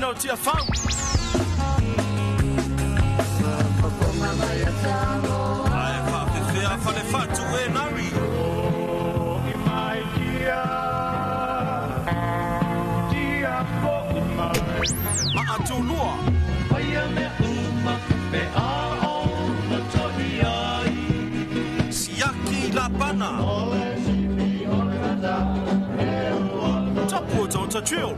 no tia fam. Ai fa fea fa le fatu e nari. Ma atunua. Siaki la bana. Tapu to chill.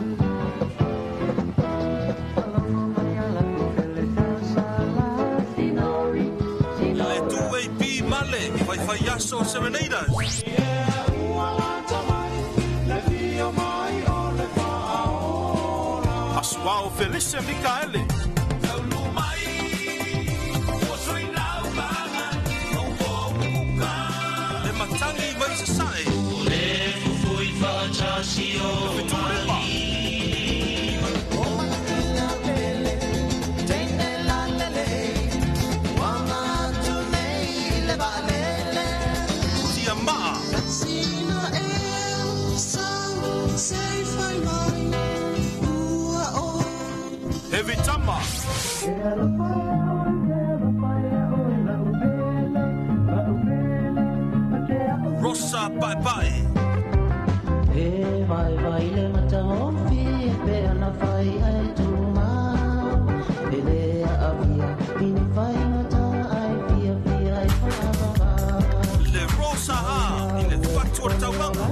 Le due B male, fai yaso serenaders. Aswao Felice Micaeli. Le matangi mai se sai. Le fui faccia sio. Every time. Rosa bye bye. Hey bye bye le mataofi pe ana fai ai tuma. Ele avia in fai mata ai via ai fa. Le rosa ha ile fatu tawanga.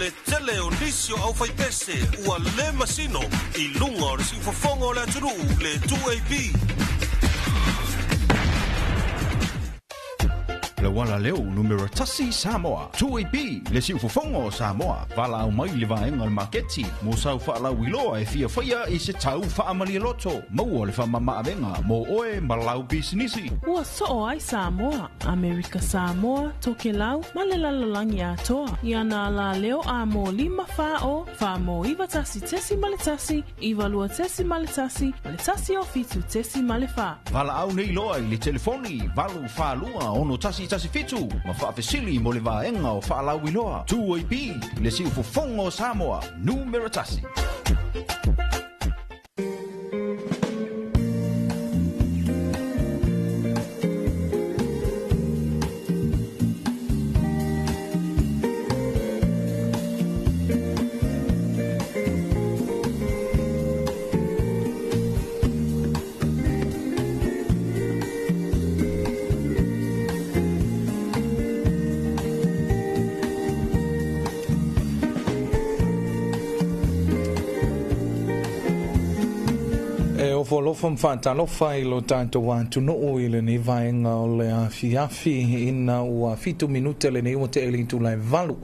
Le tele o nisio au fai pese ua le masino I lunga o le si fofonga o le aturu le 2AB. Le wala leo numero tasi Samoa 2AB le si ufofongo Samoa vala au mai le vaenga le maketi mo sau whaala wiloa e fia whaia I se tau whaamali loto maua le whamama avenga mo oe malau bisinisi. Ua soo ai Samoa, Amerika Samoa, Tokelau, malelalolangi atoa. Iana la leo a mo 5 wha mo iwa tasi tesi maletasi, iwa lua tesi maletasi, maletasi o fitu tesi malefa. Vala au nei loa I le telefoni valu whalua ono tasi fitu ma whaafesili mo le vaenga o whaalau iloa 2AB le si ufofongo Samoa numero tasi. Folofam whātalofa I lo tātou wātuno I le nei vaenga o le afi ina ua 7 minute le nei o te elintu lai valu.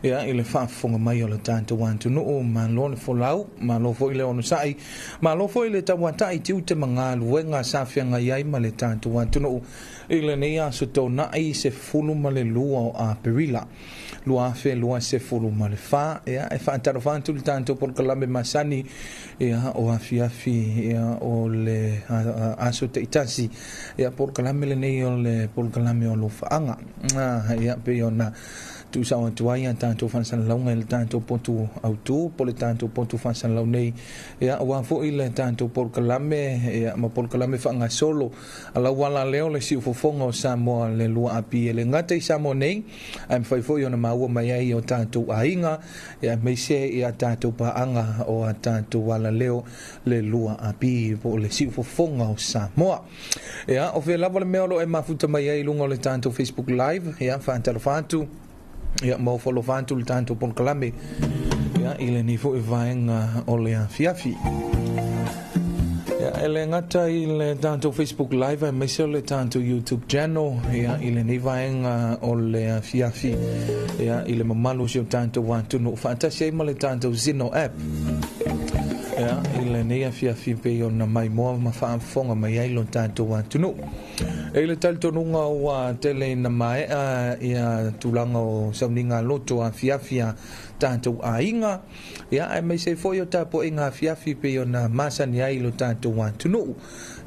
Ia I le whaafonga mai o le tātou wātuno ma lo le folau, ma lo fo I le ono sai, ma lo fo I le tawatai tiu te mga luenga safianga iai ma le tātou wātuno I le nei aso tō nai se fulu ma le lua o a perila. Lua fe lua se fulu ma le wha, ia e whaataro whantu le tātou Polokalame masani ia o afi ia o le aso te itasi ia Polokalame le nei o le Polokalame O Alofa'Aga ia pe ona tu sa o tuai tanto fansan launga il tanto pontu autu po le tanto pontu fansan launei ia wa fo ile tanto Polokalame ia ma Polokalame fanga solo ala wala leo le si fofonga o Samoa le lua api le ngata I Samoa nei am fai fo ona maua mai ai o tanto ainga ia me se ia tanto paanga o tanto wala leo le lua api po le si fofonga o Samoa ia o fe lava le meolo e mafuta mai ai lunga le tanto Facebook live ia fa antalo ia mo follow fantu le tanto Polokalame ia ile ni fo vaenga o le afiafi ia ele ngata ile tanto Facebook live e meso le tanto YouTube channel ia ile ni vaenga o le afiafi ia ile mamalu sio tanto wantu no fantasia mo le tanto Zino app ia ile ni afiafi pe ona mai mo ma fa fonga mai ai lo tanto wantu no ele taltonunga wa tele na mai ia tulanga o sauninga loto a fiafia tanto ainga ia ai mai se foi o tapo inga fiafi pe ona masani ai lo tanto wa tunu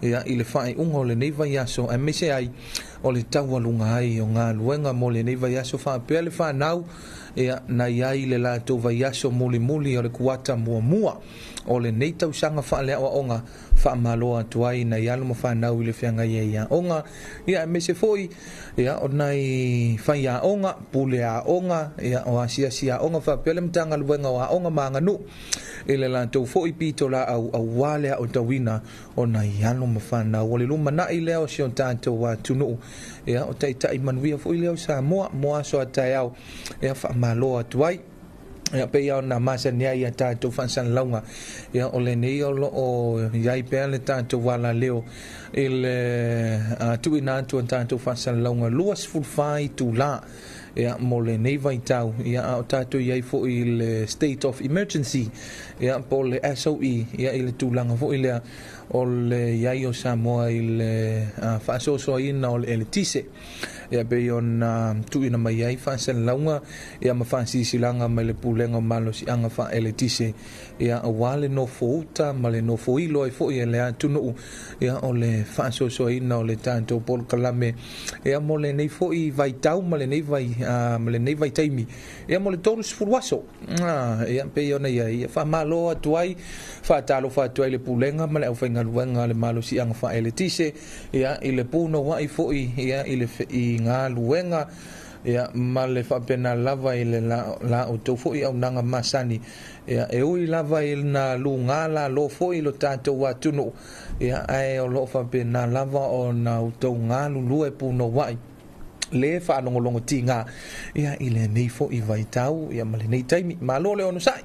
ia ile fai ungo le neva yaso ai mai se ai o le taualunga ai o ngā luenga mo le nei vai aso whaapea le whanau ia na iai le lātou vai aso muli muli o le kuata mua mua o le nei tausanga whaalea o onga whaamaloa atu ai na ialo ma whanau i le whianga ia onga ia me se foi ia o nei whai a onga pule a onga ia o asia sia onga whaapea le mtanga luenga o a onga manganu i le lātou foi pito la au wale o tawina o na ialo ma whanau o le luma na i leo si o tātou wa tunu ia o tai manuia foi leo sa moa so atai au ia whaamaloa atu ai ia pe ia na masa nia ia tātou whansan launga ia o le nei o lo o iai pēr le tātou wala leo i le tuina atu an tātou whansan launga luas fulfai tu la ia mo le nei vai tau ia o tātou iai fo i le state of emergency ia po le SOE ia i le tūlanga fo i lea o le iai o Samoa i le whaasosoa ina o le tise ia pe yon tuina mai iai whansan launga ia ma whansisilanga mai le pulenga malo si anga wha tise ia a wale no fouta ma le no foilo e fo i le atunu ia o le whaasosoa ina o le tātou Polokalame ia mo le nei fo i vai tau ma le nei vai taimi ia mo le tolu sifuluaso ia pe yon iai wha malo atuai wha talo wha atuai le pulenga ma le au whainga luenga le malo si anga wha tise ia i le puno wai fo ia i le i ngā luenga ia ma le whapena lava i le la o tau fo i au nanga masani ia e ui lava i na lu ngā la lo fo i lo tātou wa tunu ia ai o lo whapena lava o na o tau ngā lulu e puno wai le whanongolongo ti ngā ia i le nei fo i vai tau ia ma le nei taimi ma lo le onu sai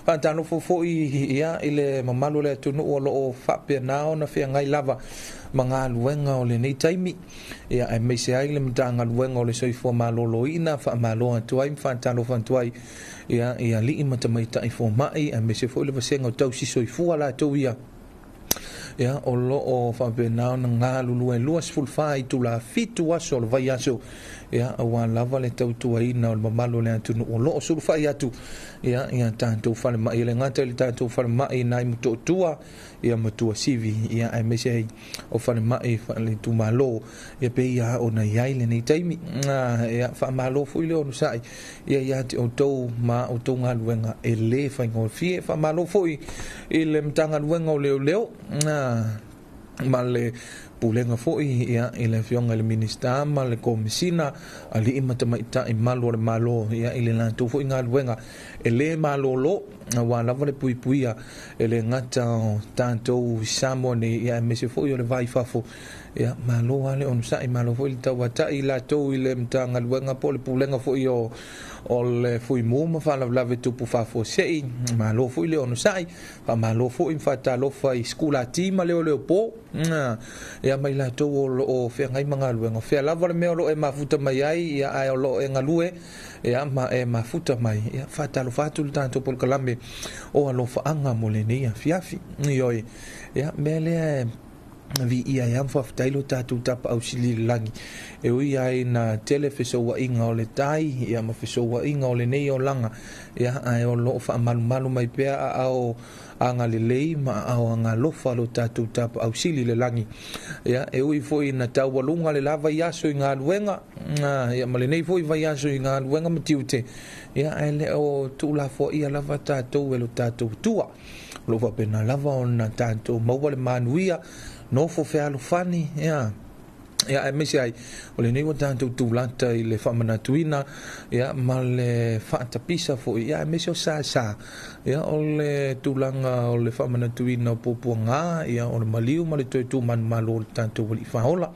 whantano fo ia i le mamalo le tunu o lo o whapena o na whia ngai lava mga luenga o le nei taimi ia e meise ai le mtanga luenga o le soifua malolo ina wha maloa tuai mwhantano whantuai ia li matamaita i fo mai e meise fo i le vasenga o tau si soifua la tau ia ia o lo o whapenao na ngā lulu e luas fulfai tu la fitu aso le vai aso ia awa lava le tautua ina o le mamalo le atunu o lo o sulfai atu ia tātou whale mai le ngata le tātou whale mai nai muto tua ia matua sivi ia ai mese hei o whale mai whale tu malo ia pe ia o na iai le nei taimi ia wha malo fui leo nusai ia te o tau ma o tau ngā luenga e le whaingo fie wha malo fui i le mtanga luenga o leo ma le pulenga foi ia i le fionga le minista ma le komisina ali matamaita i malo le malo ia i le lantou foi ngā luenga e le malo lo wa lava le puipuia e le ngata tātou Samoa ni ia mese foi o le vai fafo ia malo ale on sa i malo foi le tawata i la tou i le mtanga luenga po le pulenga foi o le foi mo ma fa la ve tupu fafo sei malo foi le on sai fa malo foi fata lo fa i skula ti ma le po ia mai la tou o fe ngai manga luenga fe lava le me lo e mafuta mai ai ia ai lo e ngalue ia ma e mafuta mai ia fata lo fatu tanto Polokalame o Alofa'Aga mo le nei afiafi ioi ia mele vi ia ia whaftailo tātou tapa au sili langi e ui ai na tele whesoa inga o le tai ia ma whesoa inga o le nei o langa ia ai o lo wha malu mai pea au anga le lei ma au anga lofa lo tātou tapa au sili le langi ia e ui foi na tau walunga le lava iaso i ngā luenga ia ma le nei foi vai iaso i ngā luenga matiute ia ai le o tula fo ia lava tātou e lo tātou tua lo fa pena lava o na tātou maua le manuia no fo fe alofani ia e mesi ai o le nei wa tātou tūlata i le whamanatuina ia ma le whaatapisa fo ia e mesi o sa ia o le tūlanga o le whamanatuina o pōpuanga ia o le maliu ma le toi tū manu malo le tātou wali whaola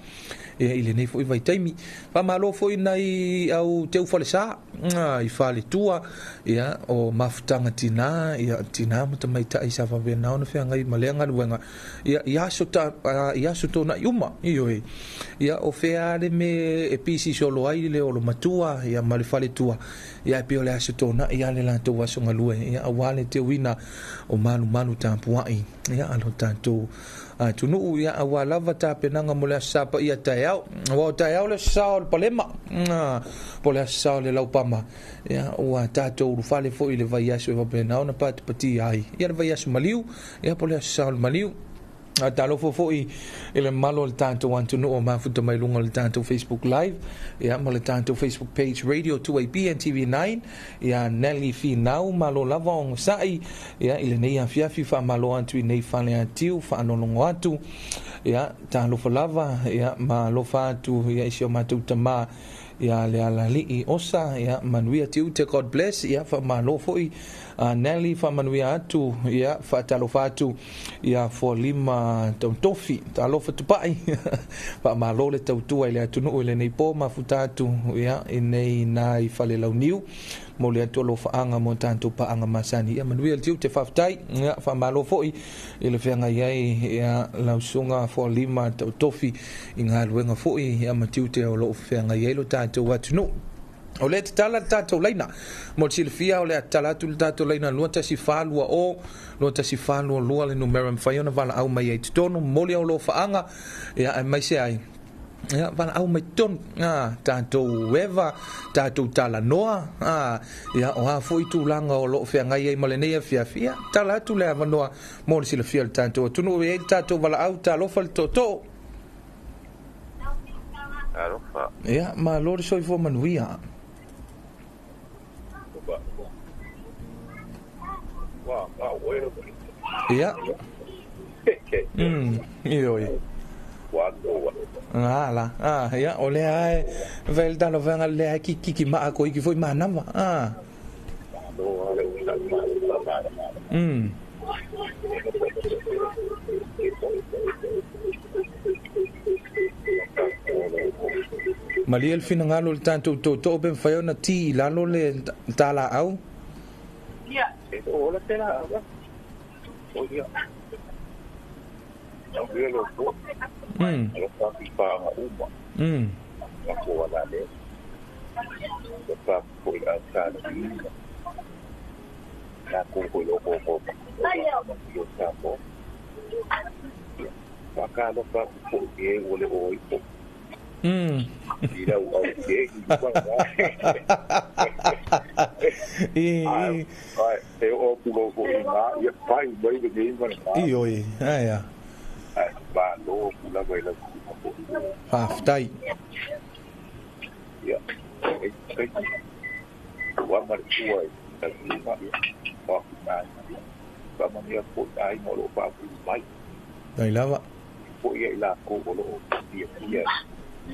ia i le nei fo i vai taimi whamalo fo i nei au teu whale sa i whale tua ia o mafutanga tina ia tina mata mai ta i sa whawena ona whea ngai maleanga luenga ia iaso tōna iuma ioi ia o whea le me e pisi solo ai le o lo matua ia ma le whale tua ia e pio le aso tōna ia le lantou wasonga lue ia a wale te wina o manu tāpuai ia alo tātou tunu ia awa lava tapenanga mo le sapa ia taiao wa taiao le sao le palema po le sao le laupama ia wa tatou lu fale foi le vai aso va pena ona pat pati ai ia le vai aso maliu ia po le sao le maliu Talo fo'i ele malo le tanto wantu no o mafuta mai lunga le tanto Facebook Live ya mo le tanto Facebook page Radio 2AB and TV9 ya Nelly Finau malo lava on sai ya ile nei afia fa malo antu nei fale atiu fa anonongo atu ya talo lava ya malo fatu ya isio matu tama ya le alali osa ya manuia tiu te God bless ya fa malo foi Nelly fa manuia atu ya fa talo fatu ya for lima tofi talo fa tupai fa malo le tautua ile atu no ile nei po mafuta atu ya nei nai fale launiu mo le atu lo fa anga mo tanto pa anga masani ya manuia tiu te faftai ya fa malo foi ile fenga yai ya lausunga for lima tofi inga luenga foi ya matiu te lo fenga yai lo tanto watu no o le tala tato laina mo silfia o le tala tu tato laina luata si falua o luata si falua lua le numero mfaiona vala au mai ai tono moli o lo faanga ya mai se ai ya vala au mai ton tato weva tato tala noa ya o ha foi tu langa o lo fe ngai ai malenia fia tala tu le avanoa mo silfia le tato tu no e tato vala au talo fal toto Alofa. ya ma lo so fo manuia ya io ala ya ole ai velda lo venga le ki ma ko ki foi manava Mali el finangalo tanto to ben faiona ti lalo le tala au Hola, tela. Oye. Yo veo los dos. Los papi para uma. La cola de. Los papi por acá. La coco lo coco. Yo sapo. Acá los papi por que ole hoy. Mira, eu pulo na e pai vai de game e oi ya ba lo pula vai la half tai ya wa mar tuai ta ma ba na ba ma ni ko ai mo lo ba mai dai lava ko ye la ko lo dia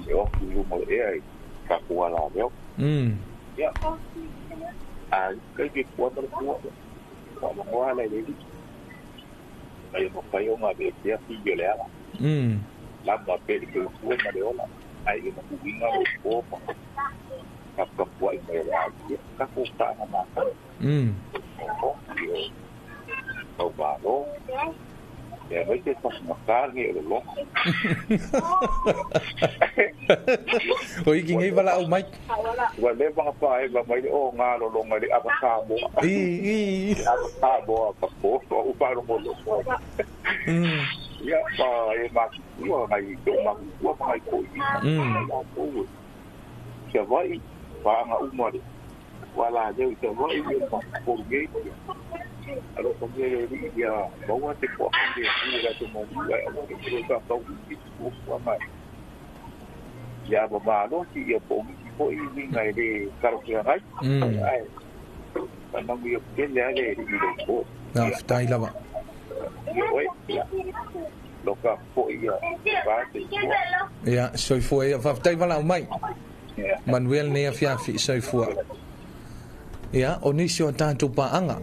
eu fui mo e ka ko la veo ya cái quando quando lá ele aí não foi uma vez que a filha dela lá na pele que foi na dela aí não vinha o corpo a foi ela a cortar na mata o barro vai ter que uma carne o louco oi quem aí vai lá o Mike vai levar para vai mais o ngalo longa de abacabo abacabo o barro bolo ya pa e ma o mai do ma o mai ko que vai para uma wala je que vai por gay alors comme il y a bon c'est quoi il y a tout le monde il y a pas beaucoup mal ya ba no si ya po ini ngai de karaoke ngai ai kana mi ke le ale di do na stai lava loka po ya soi foi va tai vala mai Manuel ne afia fi soi foi ya onisio tanto pa anga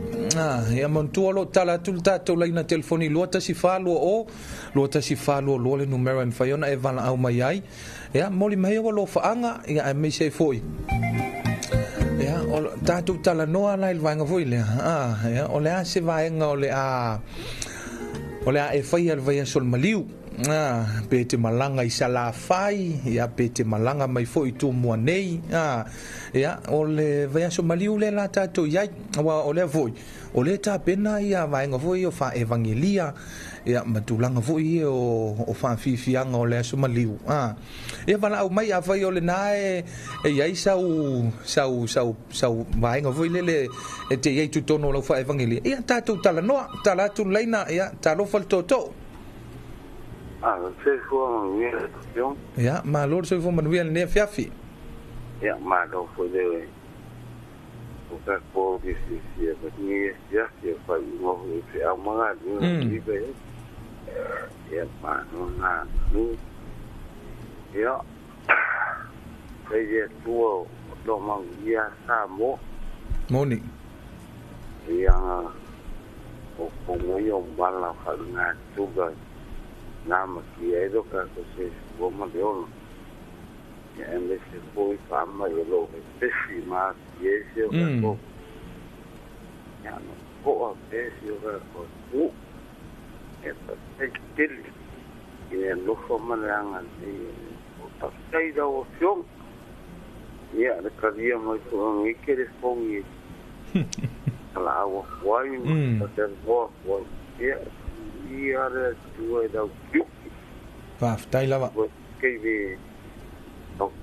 ya montuolo tala tultato laina telefoni luata si falo lo le numero en faiona e vala au mai ai ya moli mai lo fa anga ya me se foi ya o tatu tala noa lai vanga foi le ya o le se vai nga o le e fai al vai sol maliu pete malanga isala fai ya pete malanga mai foi tu mo nei ya o le vai so maliu le la tato ya wa o le voi o le ta pena ia vai nga voi o fa evangelia ya matulanga voi o fa fianga o le so maliu e vala au mai a vai o le nae e ia sau vai nga voi le e te ia tu tono lo fa evangelia ia tato tala no tala tu leina ia talo fal toto se fo mi yo Ya, malo so fo manuel ne fiafi. ya ma do fo de o ka ko ki si ni ya fa mo fi amanga ni be ya ma no na ni ya ye tuo do mang ya sa mo Moni. yang o mo yo bala fa na tuga na ma ki e do ka ko se bo ma de on ya en se foi fa ma yo lo pe si ma ye se ko ya no ko pe si yo ko u e ta te til e lo fo ma nga ni o ta sei da o fion ya de ka dia mo ko ngi ke respondi la agua guay hacer vos y ahora tuve da Va, tai lava. que vi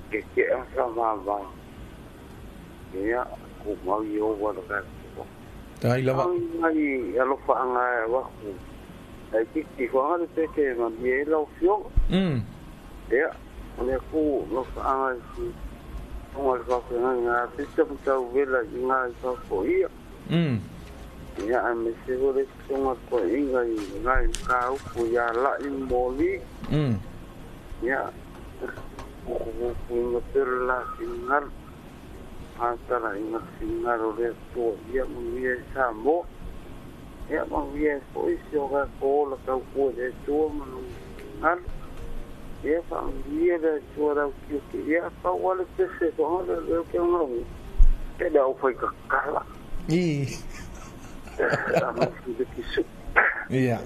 que sama va ya como yo bueno que Tai lava. ay ya lo fa nga wa ai que fo nga te que ma bien la opción ya le ku lo fa nga como el café nga te se vela nga ko ia ya me seguro que un ko inga ngai ka ku ya la in moli ya ku no per la singar antara ina singar o resto ya muy bien samo ya muy bien pues yo ga ko la ka ku de to man ya familia de chora que ya pa wala que se so lo que no que da foi kala Iya.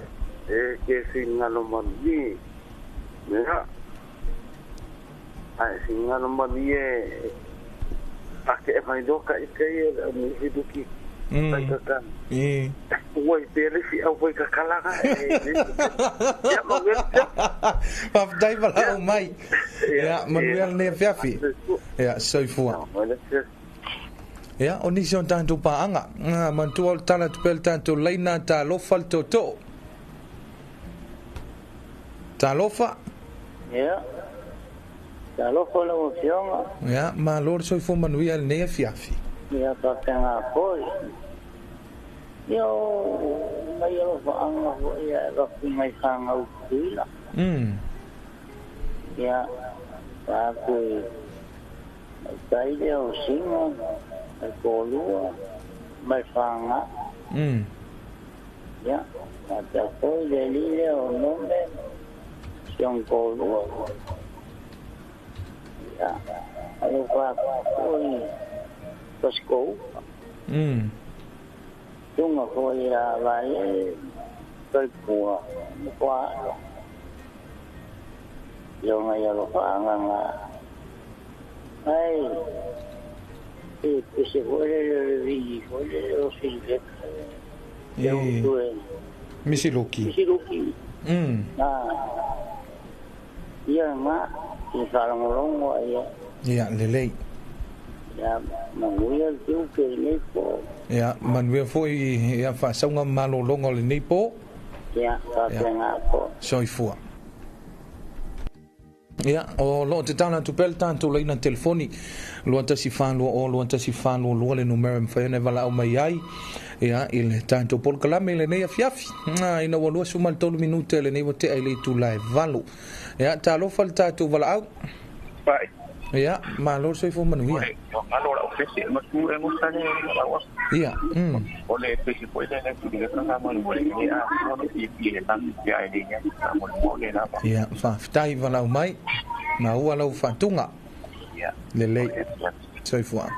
Que singa lo mali. Mira. Ai singa lo mali pakai mai doka ikai ni hiduki. Kan. Woi pele si au foi kakala ka. Ya mo ver. Pa dai vala mai. Ya, Manuel ne fiafi. Ya, soi fua. Ya, o nisi on tanto paanga. Mantua tala tupel tanto leina ta lofa le toto. Ta lofa? Ya. Ta lofa la moción. Ya, ma lor soi fo Manuel ne fiafi. Ya pa kanga koi. Yo, mai lo faanga ya ra mai kanga uila. Ya. Pa koi. Tai leo singa. Kolua mai fanga ya ada ko delile o nombre son kolua ya ayo pa koi tosko tunga ko ya vai kai ko kwa yo ngai lo fanga nga ai que se vuelve el vivo, los silvestres. Misiluki. Iya mak, di Salongolongo ya. Ya, lelei. Ya, Manuel tu ke nepo. Ya, Manuel foi ya fa saunga malolongo le nepo. Ya, fa ngako. Soi fua. Ya, o lo te tana tu pel tanto leina telefoni. Lo anta si fan lo le numero mfene vala o mai ai. Ya, il tanto Polokalame le nei fiafi. Ina walua sumal tolu minute le nei wote ai le tu live valu. Ya, talo falta tu vala au. Pai. Ya, ma lo soi fo Manuel. Allora, ofrece ma tu e mostare la voce. Ya. Ole pesi puede tener que ir a la mole ni a no y el tan ya de ya mole na pa. Ya, fa tai vala o mai. Ma ua lau fatunga. Ya. Lelei. Soi fua.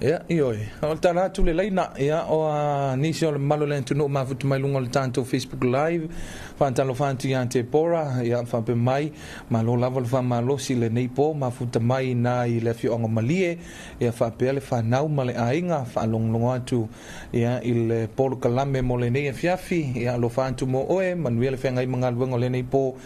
Ya, ioi. O tala tu le leina, ya, o nisi o le malo le tunu ma futu mai lunga le tanto Facebook Live. Fantalo fantu ya te pora, ya, fape mai, malo lava le fa malo si le neipo, ma futa mai na i le fio onga malie, ya fape le fa nau ma le ainga, fa longlonga atu, ya, il Polokalame mo le nei fiafi, ya, lo fantu mo oe, manuele fe ngai mangal wengo le neipo,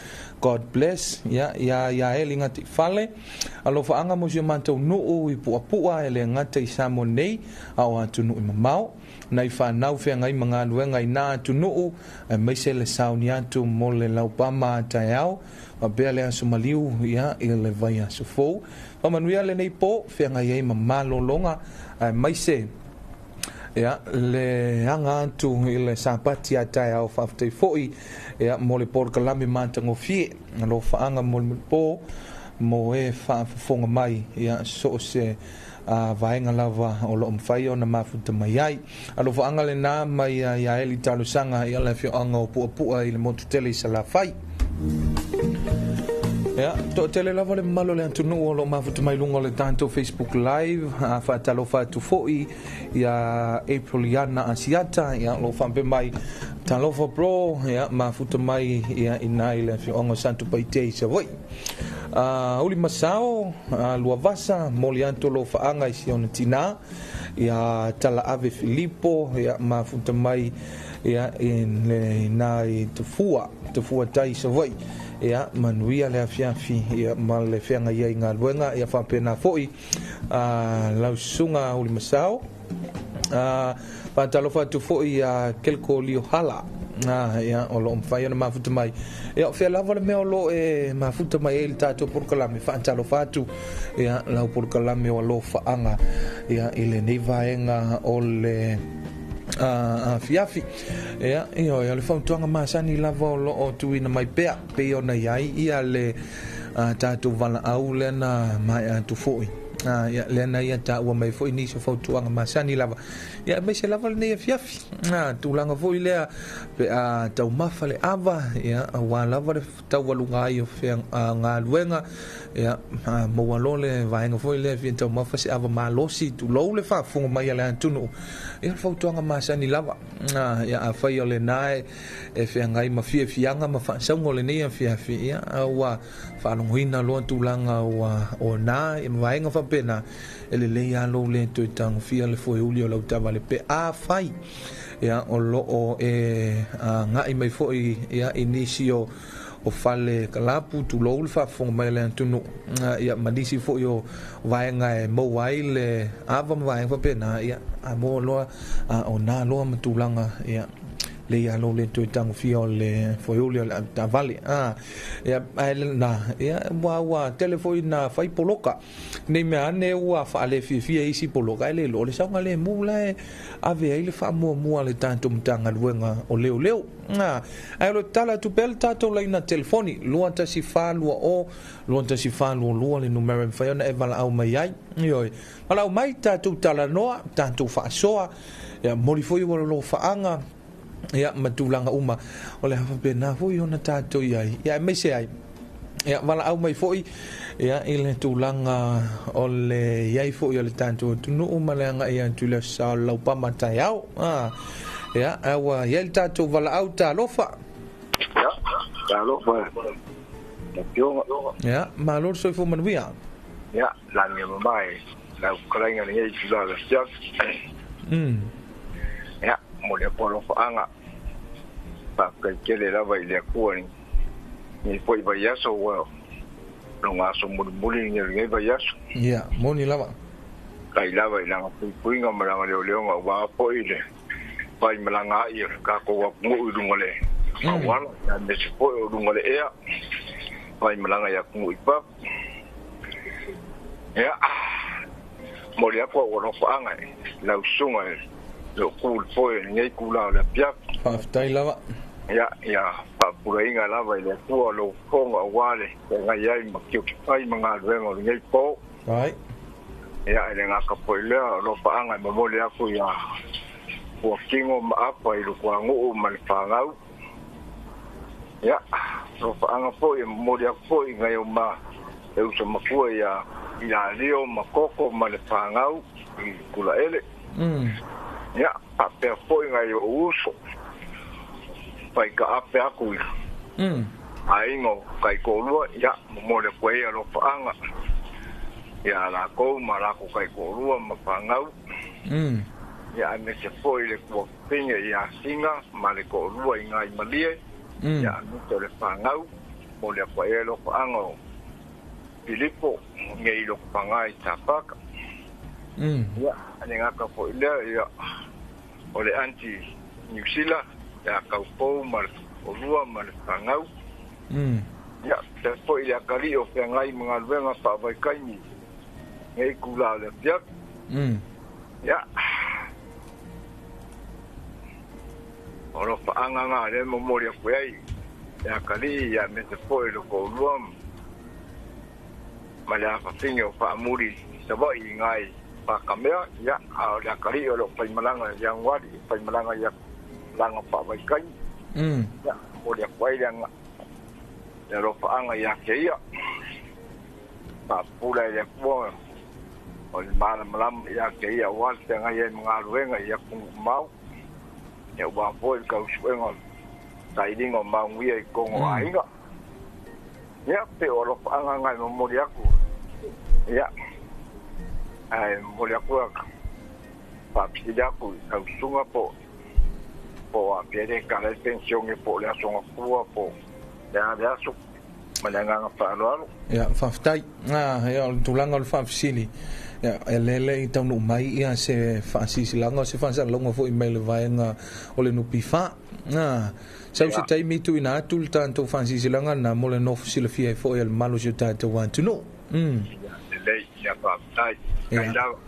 God bless. Ya eli ngati fale. Alofa'aga mo si mantou nuu I pu'apua ele ngata I Samoa nei au atu nuu I mamao. Nai whanau whiangai mga luenga I nā atu nuu mai se le sauni atu mo le laupama tai au. Ma bea le asu maliu ia I le vai asu fou. Pamanuia le nei po whiangai ei mamalolonga mai se ya le hanga atu I le sapati atai au whaftai foi ya mo le Polokalame matango fie alo whaanga mo le po mo e whaafonga mai ya so se vaenga lava o lo mwhai o na mafuta mai ai alo whaanga le nā mai ya eli talusanga I ala whianga o puapua I le motutele I sala whai ya to tele lava le malo le antunu o lo mafuta mai lungo le tanto Facebook live fa talo fa tu foi ya April yana asiata ya lo fa mai talo fa pro ya mafuta mai ya inai le fiongo santo paite se voi uli masao lua vasa molianto lo fa anga I siona tina ya tala ave Filippo ya mafuta mai ya in le nai tufua tai se voi ya manuia le afiafi ya mal le fianga ia I ngā luenga ia whapena foi lausunga uli masao pantalofa tu foi kelko liohala ya o lo mfai na mafuta mai ya fe lava le me o lo mafuta mai el tato Polokalame pantalofa tu ya la Polokalame O Alofa'Aga ya ile nei vaenga o le fiafi ya le fautuanga masani lava o lo tu ina mai pea pe ona iai ia le tatu vala au lena mai tu foi ya lena ia ta ua mai foi ni so fautuanga masani lava ya me se lava nei fiafi tu langa foi le pe tau mafa le ava ya wa lava le tau walunga I o fe nga luenga ya mo walole vaenga foi le fi tau mafa se ava malosi tu lo le fa funga mai le antunu ia fautuanga masani lava ya afai o le nae e fe ngai mafia fianga ma fa saungo le nei fiafi ya wa fa longuina lo tu langa wa o na e vaenga fa pena ele le ya lo le tu tang fia le foi ulio lo tava le pe fai ya o lo o ngai mai foi ya inicio o fale kalapu tu lo le fa fong mai le tunu ya madisi fo yo vaenga mo wai le ava vaenga fa pena ya mo lo o na lo matulanga ya le ya lo le tu tang fio le fo yo le tavali ya na ya wa telefoni na fai poloka nei me ane wa fa le fi isi poloka le lo le sa ngale mu le ave ile fa mo le tanto mtanga luenga o leo ai lo tala tu pel tato la ina telefoni luanta si fa lua le numero fa na evala au mai ai yo ala mai tato tala noa tanto fa soa ya molifoi wo lo faanga ya matulanga uma ole hafa pena foi ona tato ai ya me se ai ya vala au mai foi ya ile tulanga ole yai foi ole tanto tunu uma le nga ia tula sa lau pa matai au ya awa yel tato vala au ta lofa ya ta lofa ya malor so fo manuia ya la mi mai la kalainga ni tula la sia ya mo le Polokalame pa que le lava ile kuani ni foi vayaso wa lo ngaso muli ni le vayaso ya moni lava kai lava ila pui nga mala le nga wa poile pai malanga ia ka ko wa ngu dungole awala na me se po dungole ea pai malanga ya ku ipa ya moli ako wa Alofa'Aga la usunga lo kul foi ni kula la pia aftai lava ya pa purainga lava ile ku lo konga wale nga yai makio pai manga rengo ni po ai ya ile nga ka poile Alofa'Aga mo moli ako ya o kingo apa i ko ngo man fangau ya Alofa'Aga po e moli ako i ngai ma e uso makua ya ila leo makoko man fangau i kula ele ya ape po i ngai uso pai ka ape aku aingo kai ko lua ya mole ko e Alofa'Aga ya la ko mara ko kai ko lua ma fangau ya me se foi le ko pinga ya singa male ko lua inga i malie ya no te le fangau mo le ko e lo ango Filipo ngai lo pangai tapaka ya ane ngaka po ile ya ole anti New Zealand ya kaupo mal olua mal pangau ya po ile kali o pe ngai mga luenga pa vai kai ni ngai kula le ya ya oro pa anga le mo mo le kuai ya kali ya me te po ile ko luam mala fa tingo pa muri sabai ngai pa kamera ya ya kali o lo pa malanga yang wadi pa malanga ya langa pa vai kai ya mo le kuai yang ya lo pa anga ya ke ya pa pula ya po o malam ya ke ya wal tanga ya ngaluenga ya kung mau ya wa po ka uswenga tiding o mangwi ai kongo ainga ya pe o lo pa anga no mo ya ku ya ai mo ya ku pa pida ku ka sunga po a piede ka la pensión e po la songa po ya su malanga fa lo ya faftai ya tulanga lo fafsili ya elele tau no mai ia se fasisi langa se fansa longa fo email vaenga ole no pifa sa se tai mitu ina tul tanto fasisi langa na mole no fosile fie fo el malo je tanto want to know lei ya faftai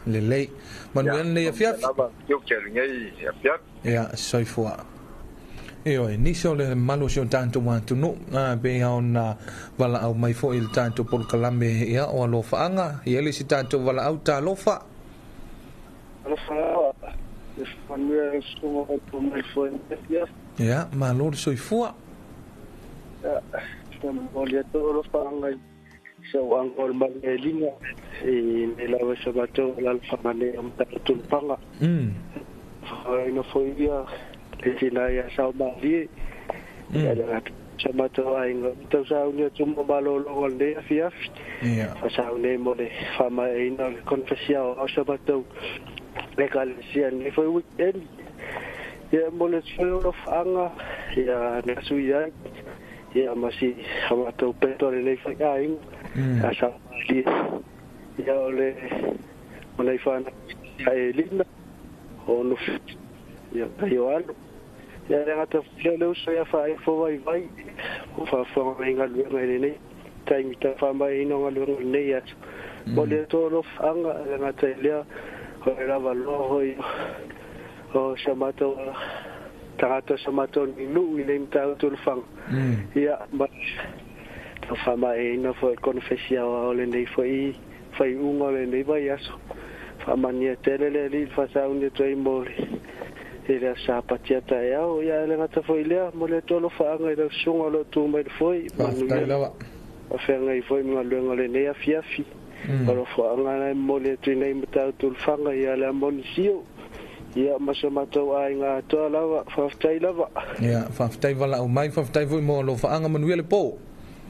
lei manuel ne fia yo quero ngai ya fia ya soi fo io ni sole malo je tanto want to know be ona wala au mai fo il tanto Polokalame ia o Alofa'Aga ia le si tanto wala au ta alofa ya malo soi fo Olha todo Alofa'Aga so angol mangelinga nela wasabato lalfamane amtatul panga no foi dia tina ya saubali ya samato ainga to saunya tumbo balolo ngolde afiaf ya saune mole fama ina confession o sabato legal sian ni foi weekend ya mole Alofa'Aga ya nasuya ya masih samato petor le foi aing asa di ya ole mulai fana ai linda onu ya ayo ya ngata lelo so ya fa fo vai fa mengal ni time ta fa mai no ngal ni ya mole to Alofa'Aga ngata lia ho era valo ho samato tarato samato inu ile mta tulfang ya fa mai no foi confession ole nei foi ungo le nei vai aso fa mania tele li fa sa un de toi mole ele sa patiata ya o ya le ngata foi le mole to Alofa'Aga le sunga lo tu mai foi lava a fe ngai foi ngalo le nei afiafi Alofa'Aga mole tu nei mta tulfanga ya la monisio ya masamato ai nga to lava fa lava ya fa wala o mai fa foi mo Alofa'Aga manuele po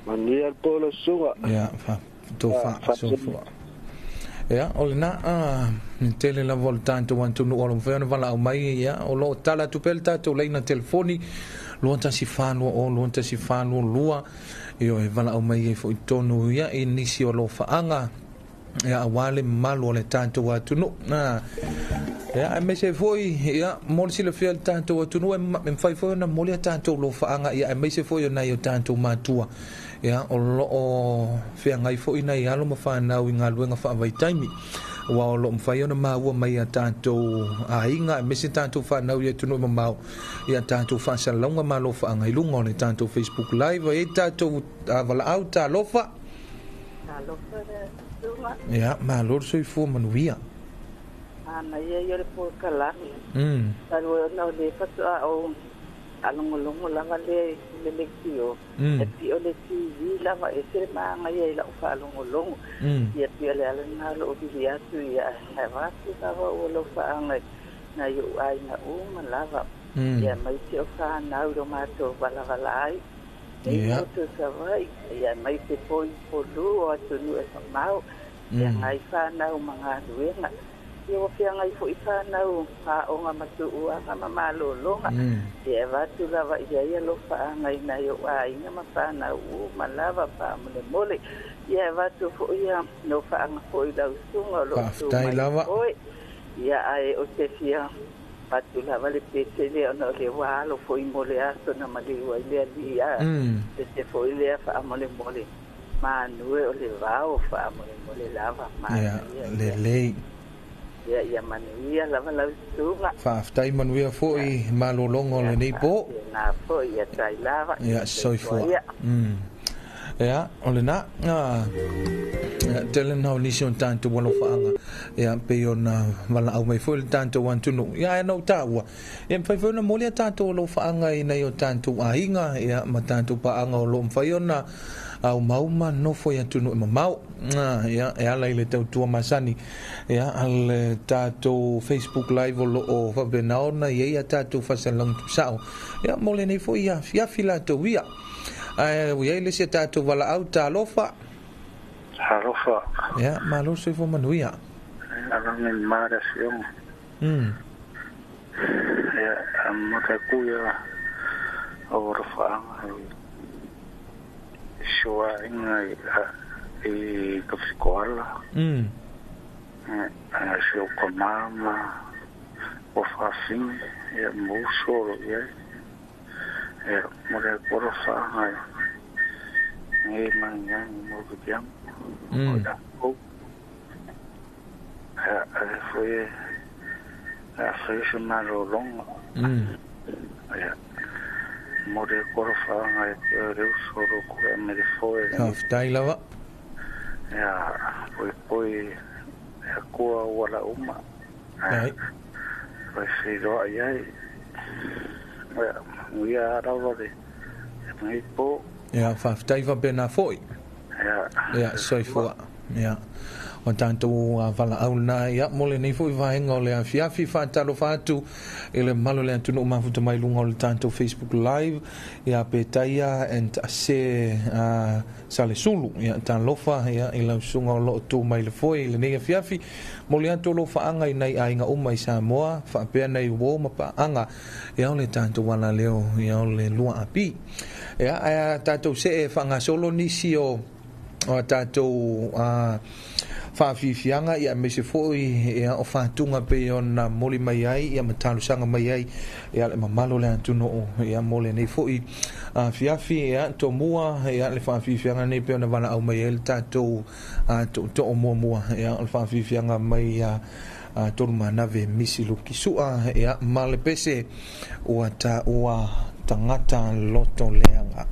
Manuel Polo Sunga. Ya, to fa so fo. Ya, olna tele la voltanto wanto no o fe no vala o mai ya, o lo tala tu pelta to leina telefoni, lo ta si fano o lo ta si fano lua. Io e vala o mai fo tonu ya inisio Alofa'Aga. Ya wale malo le tanto watu no. Ya me se foi ya mol si le fiel tanto watu no me fai foi na mol tanto Alofa'Aga ya me se foi na yo tanto matua. Ya o fe ngai fo ina ya lo mafa na winga luenga fa vai taimi wa lo mfai ona ma wa mai tanto ainga me se tanto fa na ya tuno ma ya tanto fa sa longa ma Alofa'Aga ilungo ne tanto Facebook live e tanto vala auta alofa ya ma lo soi fu manuia ana ye Polokalame talo na le fa o alongo langa le lekio e pio le TV lava e se manga ye la fa alongo ye pio le alana lo dia tu ya hava tu tava o Alofa'Aga na yo ai na lava ya mai se fa na ro mato bala ai ya to savai ya mai se foi polu o tu no e mau ya ai fa na o manga duenga Yo fianga I fo ifana o ha o nga matu nga mamalolonga. Ia watu lava ia lo faanga ina yo ai nga mafana o malava pa mole. Ia watu fo ia no faanga fo ila usunga lo tu. Ia ai o te fia watu lava le petele ona le walo fo imole aso na maliwa ile ia. Te fo ile fa mole. Manue o le vao fa mole lava ma. Le ia manuia lava lau sunga. Whaaftai manuia fo'i malolongo le nei po. Nā fo'i ia tai lava. Ia soifua. Ia, o le nā. Tele nau nisi on tātou Alofa'aga. Ia, pe o nā wala au mai fo'i le tātou antunu. Ia, e nau tāua. Ia, mwhai fo'i na mole a tātou Alofa'aga I nei o tātou ahinga. Ia, ma tātou paanga o lo mwhai o nā au mauma nofo ia tunu e mamau ia e ala ile tau tua masani ia al tato Facebook live o fabenao na ia tato fasalang tusao ia mole nei fo ia fila to ia ia ile se tato wala au ta alofa ia malo se fo manuia ala me mara siom ia amaka kuya o rafa Shua inga I kafikoala. Shua komama o fafing ya musoro ya. Ya mora korofa hai. Ngai mangyang mo biam. Oda ko. Foi chamado longo. Ya. More korofa ngai reu soro ko me foi Haftai lava ya foi ko wala uma ai foi siro ai ya rawa de mai po ya haftai va bena foi ya soifua ya o tanto vala auna ia mole nei foi vaenga o le afiafi fatalo fatu ele malo le tunu mafuta mai lunga o le tanto Facebook live ia petaia and ase sale sulu ia tan lofa ia ila sunga o lo tu mai le foi le nei afiafi mole anto lo faanga nei ainga uma I Samoa fa pe nei wo ma pa anga ia le tanto wala leo ia le lua api ia tanto se fanga solo nisi o tatou whaafifianga ia me se foi ia o whātunga pe o na moli mai ai ia matalusanga mai ai ia le mamalo le atuno ia mole nei foi fiafi ia to mua ia le whaafifianga nei pe o na wana au mai el tatou to o mua ia le whaafifianga mai tolu manave misi lukisua ia male pese ua tangata loto leanga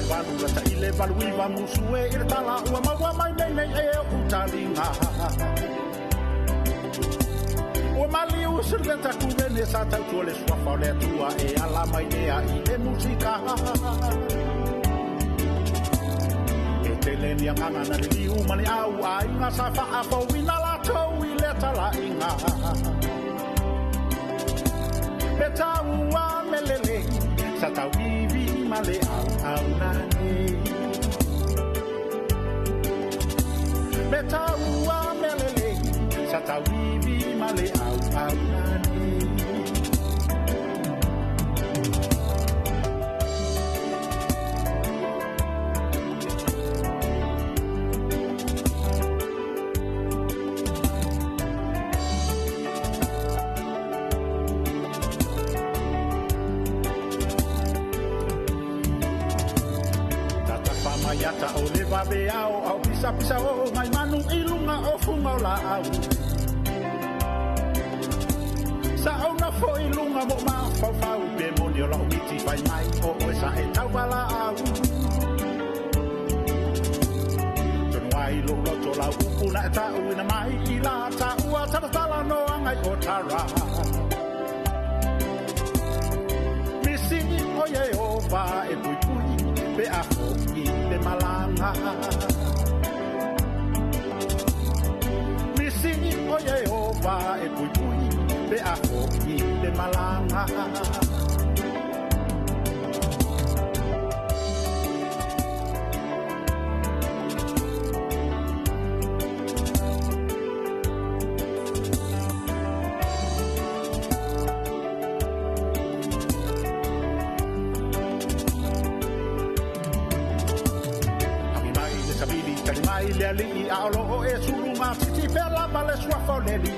wanu la ta ile valu iwa musue i le tala ua maua mai nei e o talinga. Ua mali usi le taku vene sa tau tua le swafa o le atua e ala mai nea i le musika. E te le ni angana na le liu mani au a inga sa fa a fau ina la tau i le tala inga. Me tau a melele sa tau iwi ma le au nane. Me tau a melele sa tau iwi ma le au nane. Yata o le vabe au pisa pisa o mai manu ilunga o funga o la au. Sa au na fo ilunga mo ma fau fau pe moni o la umiti fai mai o sa e tau wala au. Tonu ai lo to la upu na ta u na mai i la ta ua tata tala no angai o tara. Misi o ye o va e pui pui pe a fo de malanga. Misi o Yehova e pui pui pe a hoki de malanga. Leli aolo o e sulunga titi pela vale sua foleli.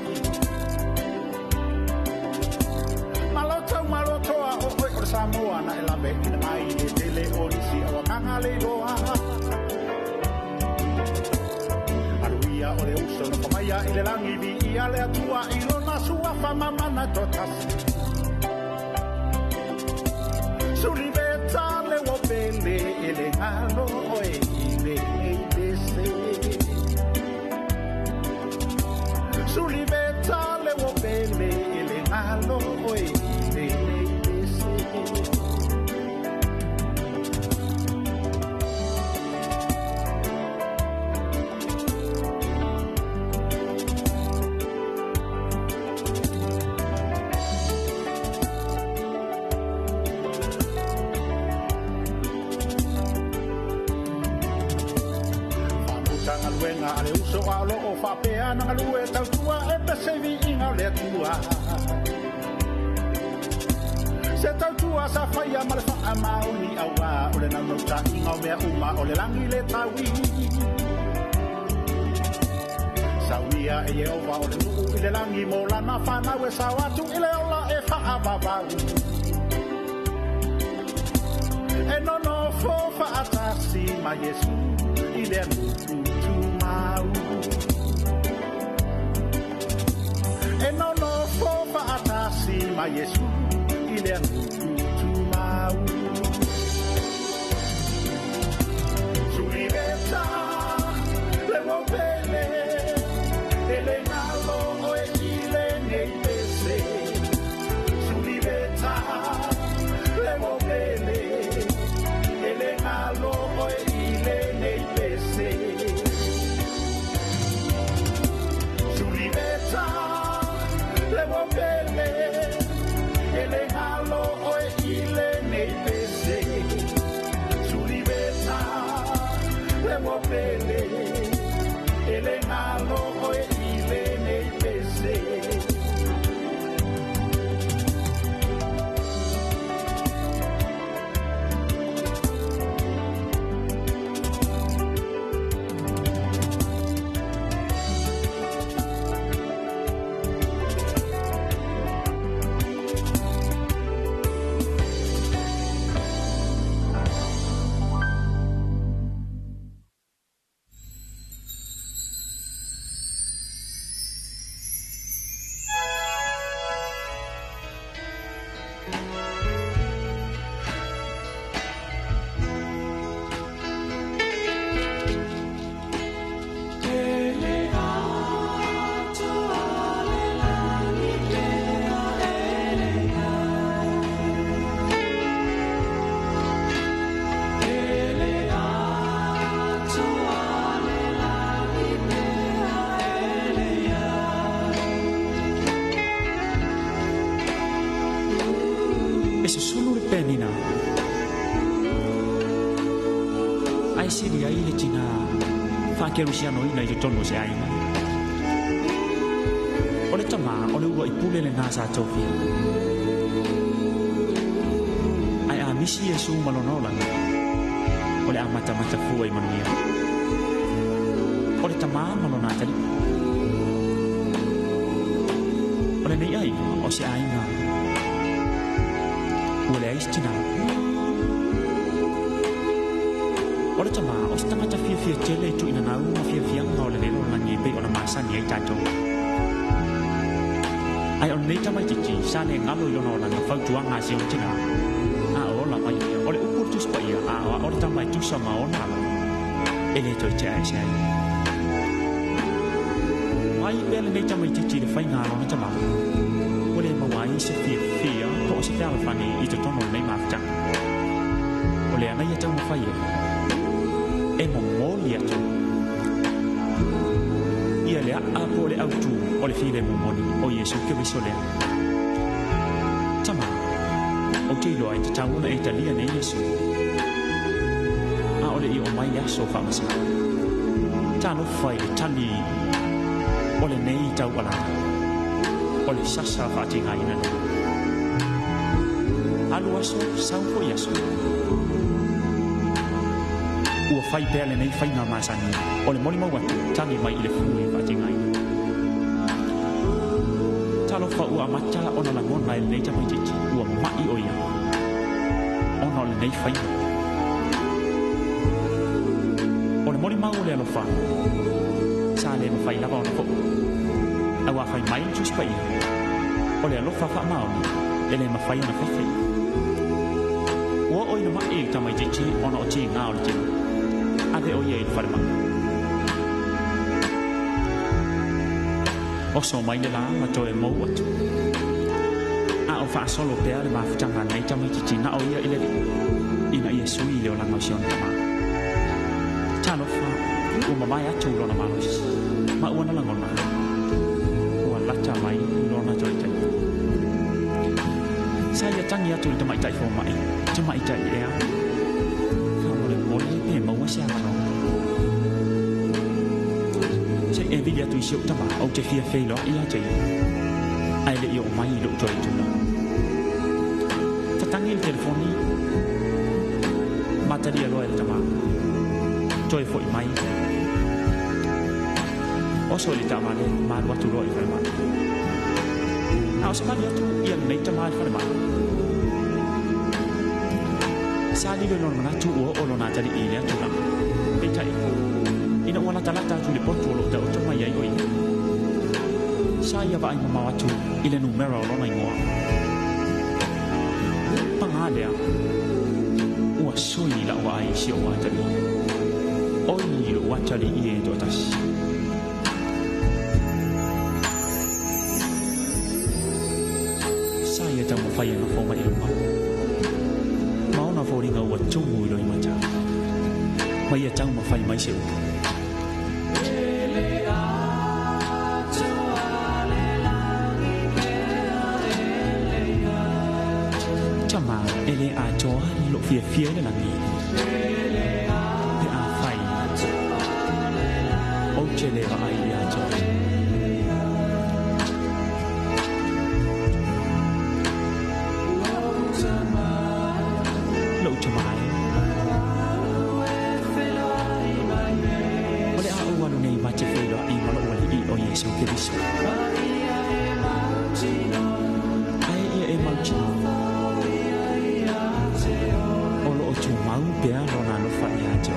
Maloto a o o Samoa na ela be ina mai e tele o si o kanga le loa. Aluia o le uso no komaya ile langi vi ia le atua i lona sua fama mana totas. Suliveta le wo pele ele halo o e ile e bese. Suliveta le wo pele ele halo o e ile e bese. Ale uso alo o fa pea na lue tau tua e pese vi inga le tua. Se tau tua sa faia male fa amau ni awa o le nanu ta inga o mea uma o le langi le tawi. Sawia e Yehova o le nuu i le langi mo lana whana we sa watu i le ola e fa ababau. E nono fo fa atasi ma Yesu i le nuku. E non ho fofa atasi ma Yesu ile tu mau. Suliveta le wo bene ele nalo o ile nei pese. Suliveta le wo bene ele nalo o ile nei pese. Le wo bene ele halo o ile nei pese. Suliveta le wo bene ele halo o ile nei pese. nina ai siri ai le tina fa ke rusiano ina i tono se ai ole tama ole ua i pule le nasa tofia ai a misi Yesu malonola ole amata mata fu ai manuia ole tama malona tali ole nei ai o se ai na ole ai stina ole tama o se tangata fia tele tu ina nau fia ngole le lona ngi pe ona masa ni ai tato ai on nei tama titi sa ne ngalo yono na fau tuanga se o tina a ola mai ole uputu spaia a ole tama tu sama ona ele to chai sai ai bele nei tama titi le fai ngalo na tama ole mawai se fia to se tama fani i to tono nei mafta ole ana ia tama fai e momoli atu ia le a pole autu o le file momoli o Yesu ke visole tama o te lo ai te tauna e talia nei Yesu a ole i o mai aso famasa tano fai le tali o le nei tau ala o le sasa fatinga ina alu aso saupo Yesu ua fai pele nei fai ngā masani o le moli maua tani mai i le fui fatingai talo fa ua mata ona la ngona i le nei tamai titi ua mai o ia ona le nei fai o le moli mau le alofa sa le mawhai lava ona fo a ua fai mai tus pa ia o le alofa fa maoni e le mawhai na fai ua oi na mai i tamai titi ona o ti ngā o le tino ave o ye farma o so mai la ma to e mo atu a o fa solo pe ale ma fitanga nei tama titi na o ia ile ina Yesu ile o la notion tama tano fa o ma mai atu lo na malos ma ona la ngona o la mai lo na to te saya tangi atu tama tai fo mai tama tai ia e mau sia no se e vidia tu sio tama au te fia felo ia te ai le io mai lo toi tu no fatangi il telefoni materia lo e tama toi foi mai o so li tama le ma lo tu lo e ferma au se ma tu ia nei tama ferma sa di lo na tu o lo na tali ile tu na e tai ina wala talata tu le porto lo da o mai ai oi sa ia ba ai ma tu ile numero lo mai mo pangale o soi la wa ai si o wa tali oi lo wa tali ie do tas sa ia ta mo fai na fo mai lo Fori ngau wa tungu i roi mata mai a tau ma fai mai se upu tama ele a toa lo fia le langi pe a fai o che le va ai a toa Yesu Kristo. Ai e mauti. Olo o tu mau pea lo na no fa ia jo.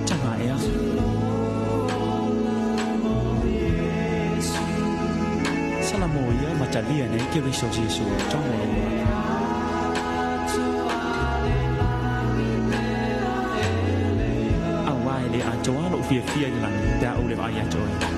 Tama ea. Salamo ia matalia nei ke viso Yesu. Tamo lo. Joa lo fia di lang da o le vai a joa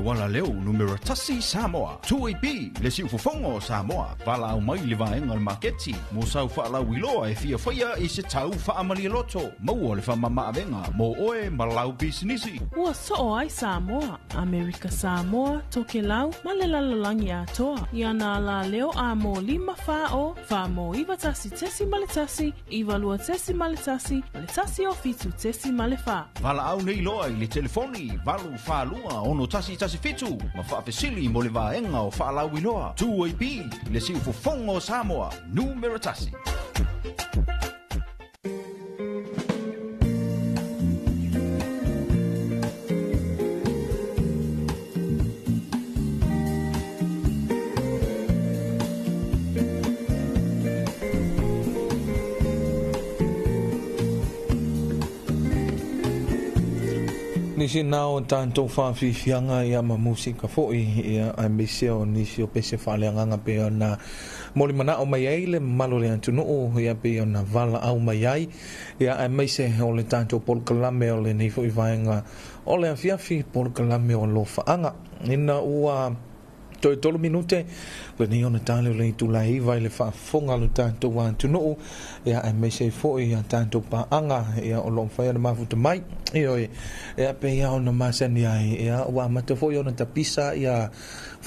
wala leo numero tasi Samoa. Tuipi le si ufofongo Samoa. Vala au mai le vaenga le maketi. Mo sau whaala wiloa e fia whaia i se tau whaamali loto. Maua le whamama avenga. Mo oe malau bisinisi. Ua soo ai Samoa, Amerika Samoa, toke lau, malelalolangi atoa. Iana la leo a mo 5 fao, fa mo iwa tasi tesi maletasi, iwa lua tesi maletasi, maletasi o fitu tesi malefa. Vala au nei loa i le telefoni. Valu whaalua ono tasi fitu. Ma whaafesili mo le vaenga o whaala wiloa. Tuipi le si ufofongo Samoa. Numero tasi. Nisi nao tanto whawhiwhianga ia ma musika fōi ia ai meseo nisi o pese whaleanganga pe o na mori mana o mai ai le malo le antunuu ia pe o na vala au mai ai ia ai mese o le tanto Polokalame o le nei fōi vaenga o le awhiawhi Polokalame O Alofa'Aga ina ua toi 3 minute le nei ona tale le tulai vai le whaafonga le tanto antunuu ia ai mese fōi ia tanto paanga ia o lo whaia na mafuta mai ia pe ia ona masani ai ia ua mata foi ona tapisa ia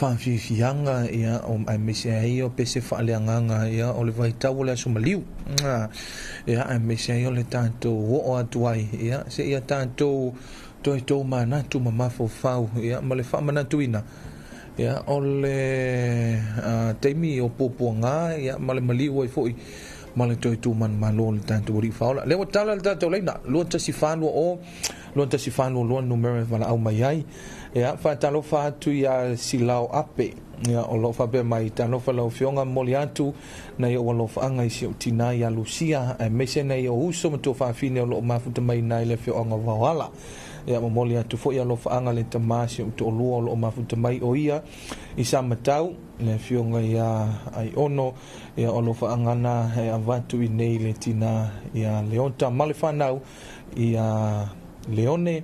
whawhiwhianga ia o ai mese ai o pese whaaleanganga ia o le vaitau le asumaliu ia ai mese ai o le tanto o atuai ia se ia tanto toi tō manatu mamafo whau ia ma le whamanatuina ia o le teimi o pōpuanga ia ma le maliu ai foi ma le toi tū man malo le tanto uri whaola lewa tala le tanto leina luan tasi whanua luan numero vala au mai ai ia whaatalo whaatu ia silao ape ia o lo whape mai talo whalau whionga moli atu na ia o Alofa'Aga i si o tina ia Lucia e mese na ia o uso ma tō whaafine o lo mafuta mai nai le whionga wawala ia mo moli atu fo ia Alofa'Aga le tamasi o tō lua o lo mafuta mai o ia i sa matau le whionga ia ai ono ia o Alofa'Aga na e avatu i nei le tina ia leonta male whanau ia leone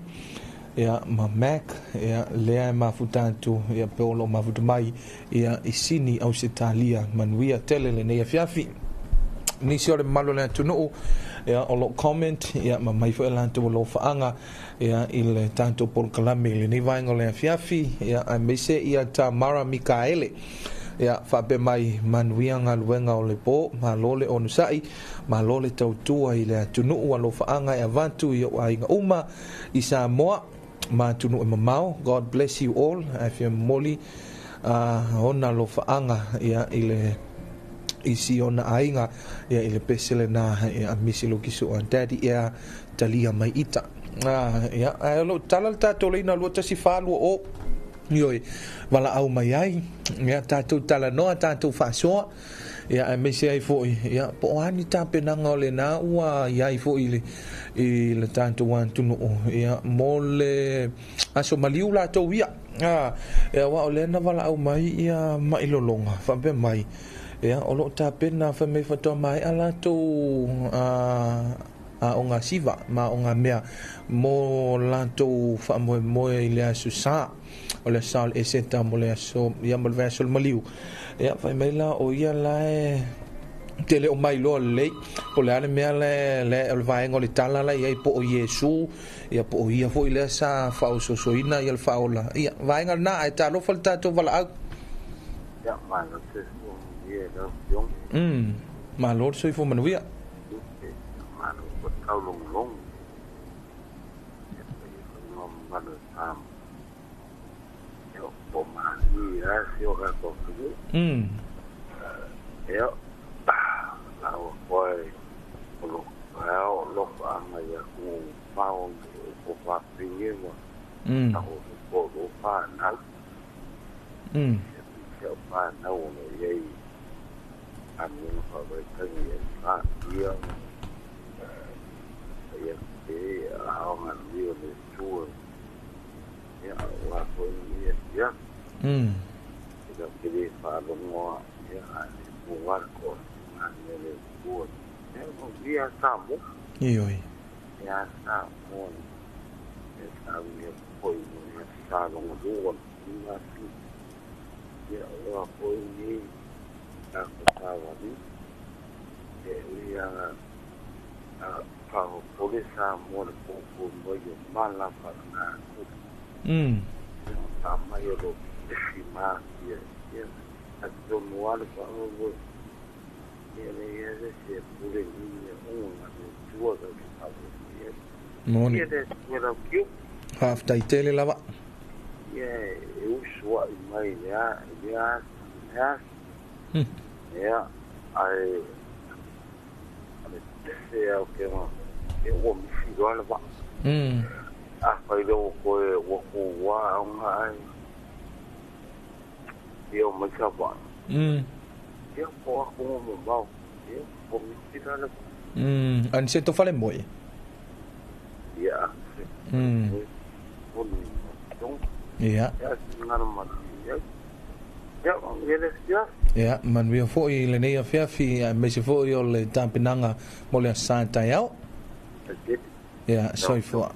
ia ma Mac ia lea mafuta atu ia pe o lo mafuta mai ia isini au se talia manuia tele le nei afiafi nisi o le malo le atunuu ia o lo comment ia ma mai fo elanto o Alofa'Aga ia i le tanto Polokalame le nei vaenga le afiafi ia a mese ia ta Mara Mikaele ia whape mai manuia ngā luenga o le pō ma lole o nusai ma lole tautua i le atunuu Alofa'Aga ia vantu i o ainga uma i Samoa ma tunu e mamao. God bless you all. Afia moli ona Alofa'Aga ia ile isi ona ainga ia ile pesele na ia misilo kiso a daddy ia talia mai ita ia alo talal tato leina lo tasi falu o yoi wala au mai ai ia tato tala no tato fasoa ia me se ai foi ia po ani tape na ngole na ua ia i foi le tanto wan tunu ia mole aso maliu la to ia ia wa ole na wala au mai ia mai lolonga fa be mai ia o lo tape na fa me fa to mai ala to a onga siva ma onga mea mo lanto fa mo ile asusa o le sal e senta mo le aso ia mo verso maliu ia fa mai la o ia la tele o mai lo le o le ale mea le o vai ngoli tala la ia po o Yesu ia po o ia fo ile sa fa o soina ia fa ola ia vai ngal na ai ta lo falta to vala ia ma no se ia no yong ma lo so fo manuia cao lùng lùng ngon mà được làm bộ mà gì á siêu ra còn thứ éo nào coi lục áo lục ăn mà giờ ngủ bao bộ phạt tự nhiên mà nào bộ lục pha nát theo pha nấu này dây ăn những phải với thân nhiệt pha kia ya ke aongan dia le chua ya wa ko ni ya ya ke le fa lo mo ya ani buat ko ani le buat ya ko dia samu yoi ya samu ya samu ya ko ni sa lo mo mati ya o ko ni a ko ni ya pa ko le sa mo ko mo yo mala pa na ma yo lo si ma ya a do mo al pa mo ya le se pure ni una tua da pa Moni. Half day tele lava. Eu sou mai ya. Ai se o que eu me fiz olha va. Foi do o wa mai. Eu me acaba. Eu vou como mal. Eu vou me tirar lá. Anse to fale moi. Ya. Ya. Ya, man we fo I le nei afia fi me se fo I le tampinanga mo le santa yao. Ya, soi fo.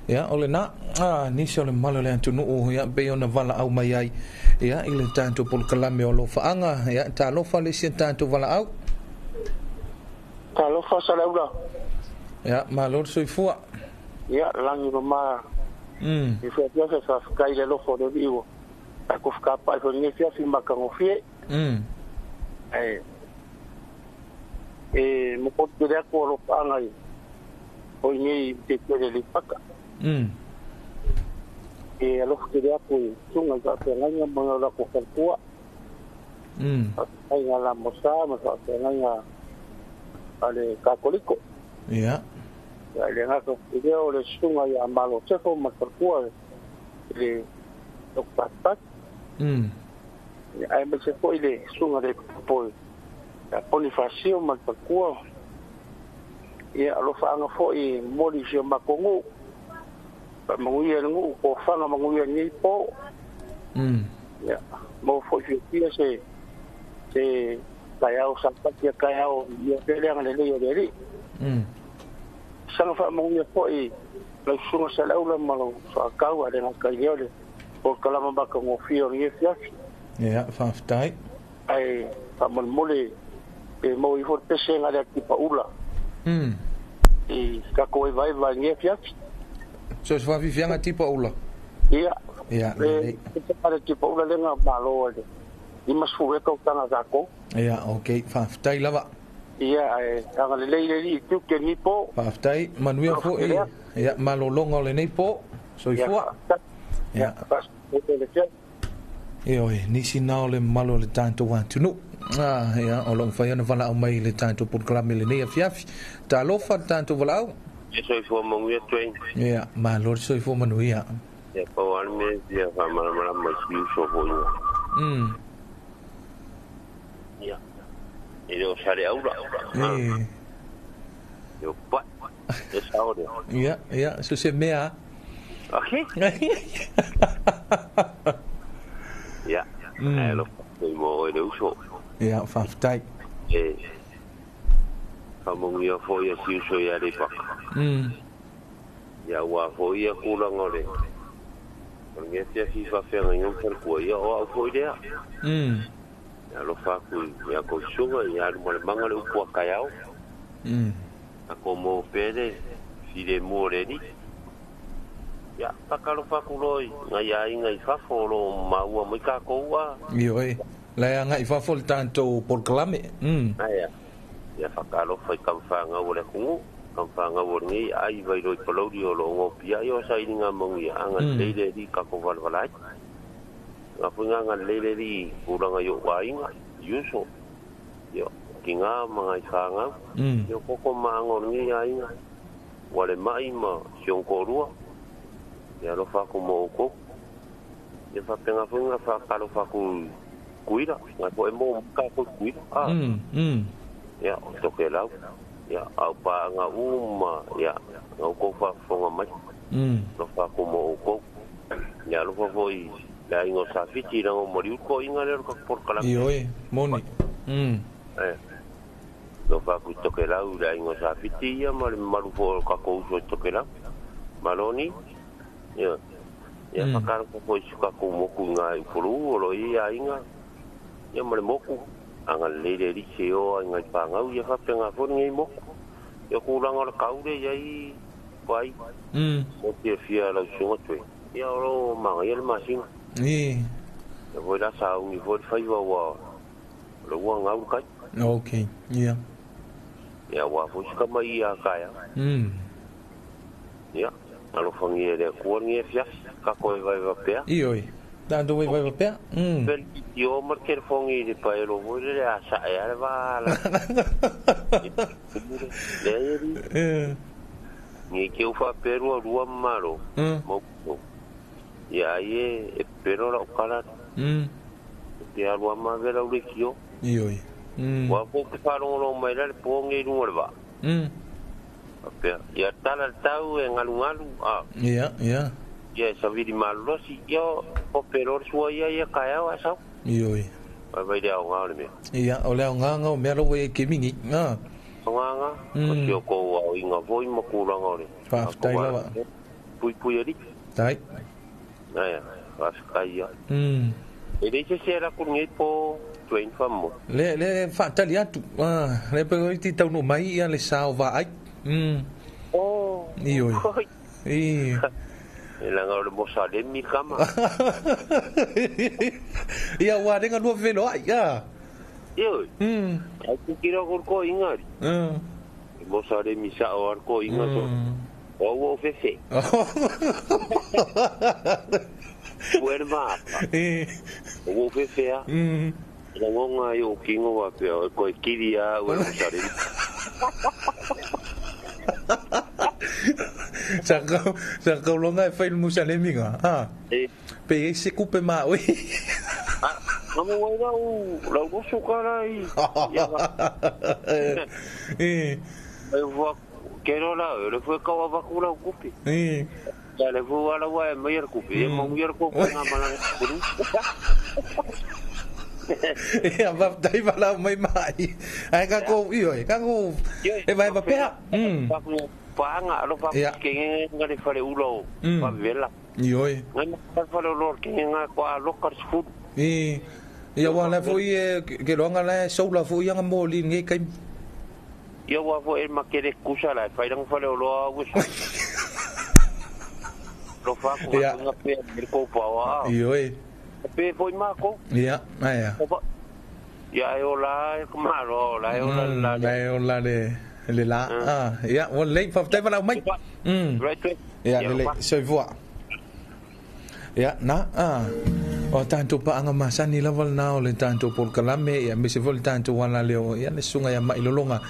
Ya, ole na ni so le malo le atu no ya be ona vala au mai ai. Ya, I le tanto Polokalame O Alofa'Aga, ya ta lofa le si tanto vala au. Ta lofa sa laula. Ya, malor soi fo. Ya, langi no ma. I fai piace sa skai le lofo de vivo. A ko ska pa so ni fia fi makango fie. Mo ko te ko lo pa ngai. O ni te te le paka. Lo ke dia ko tunga ka te ngai mo la ko ka tua. Ai ngala mo sa te ngai ale ka koliko. Ya. Ya le ngaso video le sunga ya malo chefo matakua le doktat. Ai me se foi le sunga de poi. Ya Bonifacio matakua. Ya Alofa'Aga foi moli se makongu. Pa manguia ngu ko fanga manguia ni po. Ya mo foi fia se kayao sapatia kayao ya pele ngale le yori. Sanga fa manguia foi la sunga salaula malo fa kau ada na kaiole Polokalame baka ngofio ni fiaf. Ya, faftai. Ai fa mole mo I for pese ngale ki pa ula. Ka ko vai ni fiaf. So fa vivianga tipo ula. Ya. Ya. Para tipo ula lenga malo ade. I mas fu ko tanga zako. Ya, okay, faftai lava. Ia anga le le tu ke ni po paftai manuia fo ia malolonga le nei po so I fo ia pas le che io ni sinao le malo le tanto wa tunu ia o long fa ia na vala au mai le tanto Polokalame le nei afiafi ta lofa tanto vala au so I fo manguia twain ia malo so I fo manuia ia po alme ia fa mala mai so fo ia Yo sare aula. Yo pa. Es ahora. Ya, eso se mea. Okay. Ya. Lo mo de uso. Ya, faftai. Kamu ya fo ya si so ya de pa. Ya wa fo ya kula ngore. Porque si fa fer un per ko ya o fo dia. Ya lo fa ku ya ko sunga ya mo le manga le upo kayao a como pede si de moreni ya pakalo fa ku loi ngai ngai fa folo maua mo ka ko wa yo la ngai fa fol tanto Polokalame ya pakalo fa kam fa nga ole ku kam fa nga wo ngi ai vai lo polo dio lo ngo pia yo sai nga mo ya anga le di ka ko val valai la punga nga lele di kurang ayo wainga yuso yo kinga mga isanga yo koko maangor ngi ainga wale mai ma sionkorua ya lo fa como ko ya fa penga funga fa kalo fa ku kuira nga ko emo ka ko kuira ya to ke lau ya au pa nga uma ya ko fa fonga mai lo fa como ko ya lo fa foi la ingo safiti na mori ko inga le ko Polokalame oi moni lo fa ku to ke la ura ingo safiti ya malu fo ka ko so to ke la maloni ya ia pakar ko ko suka ko moku ngai furu lo ia inga ia mare moku anga lele ri seo ngai pangau ia fa penga fon ngai moku ia kurang ora kaure ia pai mo te fia la sunga tui ia ro manga ia masinga ia voi la sa uni voi fai wa lo wa ngau kai okay ia ia wa fu ska mai ia kaya ia alo fangi ele ko ngi fia ka ko vai va pea ioi tanto vai va pea bel io marker fangi de pa lo voi le asa ia va la ni ke ufa peru rua maro mo ya ye pero la kala ya rua ma vera ulikio ioi wa po ke faro lo mai le pongi ruwa apea ya tala tau en alualu ya ya savidi malo si yo o pero suo ya kaya wa sa ioi vai dia ngale me ya ole nganga me lo we ke mingi nganga ko tio ko wa inga voi mo kurang ore pa tai la pui ari tai ya va kaya ele se era con ngai po tuen famo le fa tali atu le pe ti tau no mai ia le sao va ai ioi la ngau le mosa de mi kama ia wa denga no velo ai ya ioi ai kira ko ingari mosa de mi sa o ko ingato o fefe Puerma. O fefe a. La ngonga yo kingo wa pe ko kiria o sare. Saka longa e fai musa le minga. Pe se coupe ma oui. Amo wa la u sukara i. Ai vo quero la, le fue ka wa bakura kupi. Ya le fue ala wa me yer kupi, mo yer ko na mala. Ya va dai vala mai mai. Ai ka ko io, ka ko e vai va pea. Panga lo fa ke ngari fare ulo. Va vela. Io. Ngai fa fare lo ke nga ko lo kar food. Ya wa la foi ke lo ngala soula foi yang mo li ngai kai. Yo wa fo el makere kusa la fa dang fare lo agu. Lo fa ko nga pe ko pa wa. Io. Pe foi mako. Ya, ya. Ya yo la malo, la yo la le la. Ya, on lei fa tai vala mai. Ya, le se voa. Ya, na. O tanto pa anga masani la val na le tanto Polokalame ya me se vol tanto wala leo ya le sunga ya mai lolonga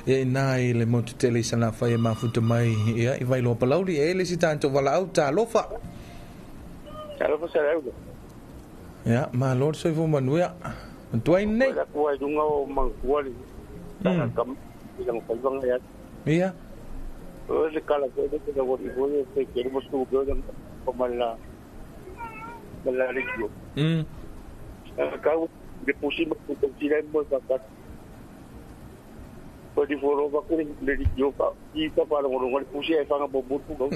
ya nai le mo tele sana fa ya mafuta mai ya i vai lo palauli e le si tanto wala au ta lofa. Alofa sereu. Ya, ma lor so vo manuia. Tuai nei. La kuai dunga o mangkuali. Kam yang palbang ya. Iya. O le kala ko de ko wo se ke mo su go dan pamala. Mala regio. Kau de posible ko tira mo sakat. Ko di foro ba ko le regio pa. Ita para mo ngol pusi e fa nga bobutu go.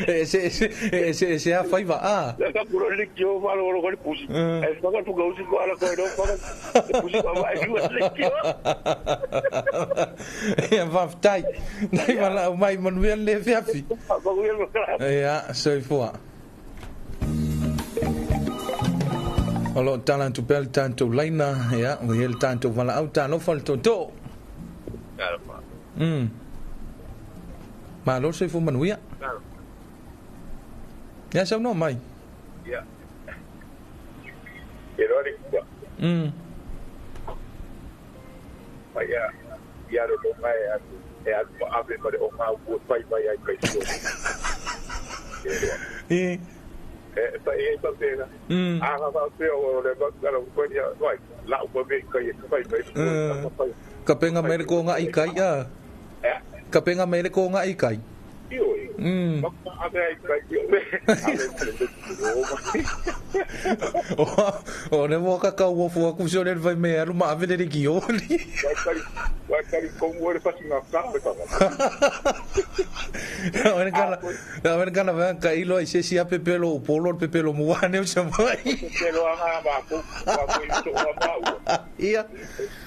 Se a faiva la puro le yo malo lo que puse es para tu gausi ko ala ko no para puse pa vai le yo ya va tai dai mala mai manuel le fiafi ya so fo alo talantu pel tanto laina ya o el tanto vala auta no falto to ma lo se fu manuia ya sa no mai ya pero ari ko ya lo mai e a abre para o ma o pai vai ai kai so pa pega va pero le va a lo que ya vai la o be kai vai kapenga mere ko nga ikai ya kapenga mere ko nga ikai o ne mo ka ka wo fu ku so le vai me alu ma vele de gioli wa kari kongo le pasi nga kape kama. Ora kana va ka ilo I se sia pepelo polo pepelo muane o chamai. Pepelo anga ba ko ito ba. Ia.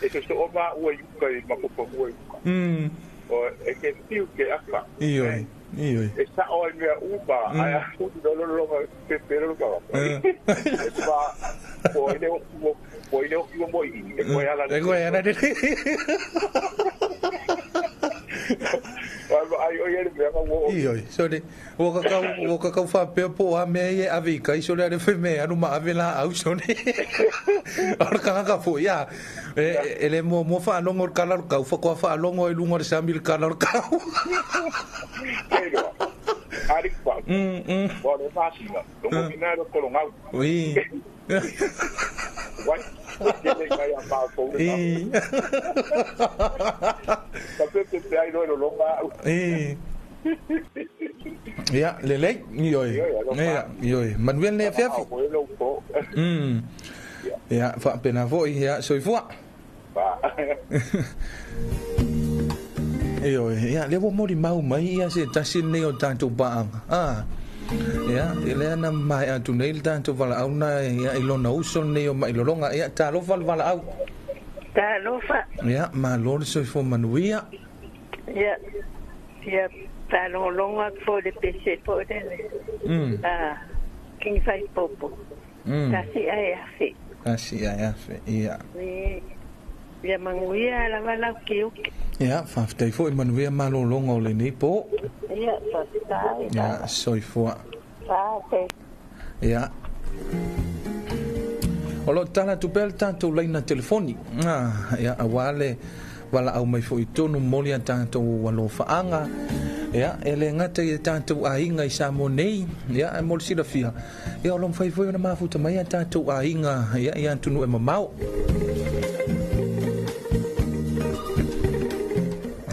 Ese sto ba o I ka I makopo o. O e ke tiu ke aka. Iyo. Esa o mea uba aya lo pepelo ka. Ba o ine o mo I e ko ala. E ko ala de. Iyo, so de o ka fa pe po a me e avi ka iso le fe me anu ma avela au so ne. Ora ka fo ya. Ele mo fa longo ka la ka fa fa longo e lungo sambil ka la ka. Ari pa. Bora fácil. Longo minado colongau. Oui. Vai. Ele vai a pa ko. Tapi te ai no longa. Ya, lele, yoi. Yoi. Manuel ne fiafi. Ya, fa pena foi ya, soi foi. Yoi, ya, le bo mori mau mai ya se tasin ne o tanto baanga. Ya, ele na mai atu nei tanto vala au na ya ilona uso ne o mai lolonga ya ta lo vala au. Ta lo fa. Ya, ma lor soi foi manuia. Ya. Ya. Talo longa for the PC for the king size popo. Kasi ayafi. Iya. Ya manguia la vala kiu. Ya, faftai fo manuia malo longa le ni po. Ya, faftai. Ya, soi fo. Faftai. Ya. Olo tala tu bel tanto laina telefoni. Ya, awale wala au mai fo itonu moli tanto Alofa'Aga. Ya, ele ngata i tanto ainga I samo nei, ya, e mol sila fia. Ya, olom fai foi na mafuta mai tanto ainga, ya, ia tunu e mamau.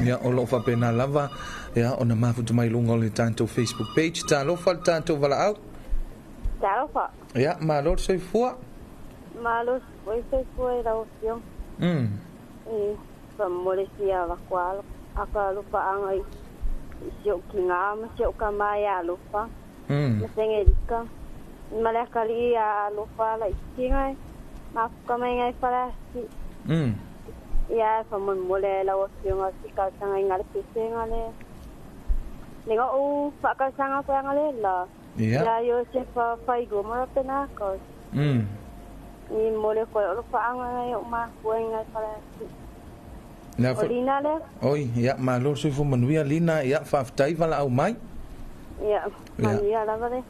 Ya, olo fa pena lava, ya, ona mafuta mai lunga le tanto Facebook page, ta lo fal tanto vala au. Ta lo fa. Ya, malor soi fua. Malor soi fua la opción. Pa mole sia va kwalo, aka Alofa'Aga Sio kinga sio kama ya lupa. Mesengedika. Malakali ya lupa la ikinga. Ma kama ngai para si. Ya famon mole la opción asika sanga ngal pisenga le. Lenga o fa sanga pa ngale la. Ya yo se fa go ma pena ko. Ni mole ko Alofa'Aga yo ma kuenga para si. Lina le? Oi, ya, malor soi fo manuia lina, ya, faftai vala au mai? Ya, manuia la vale.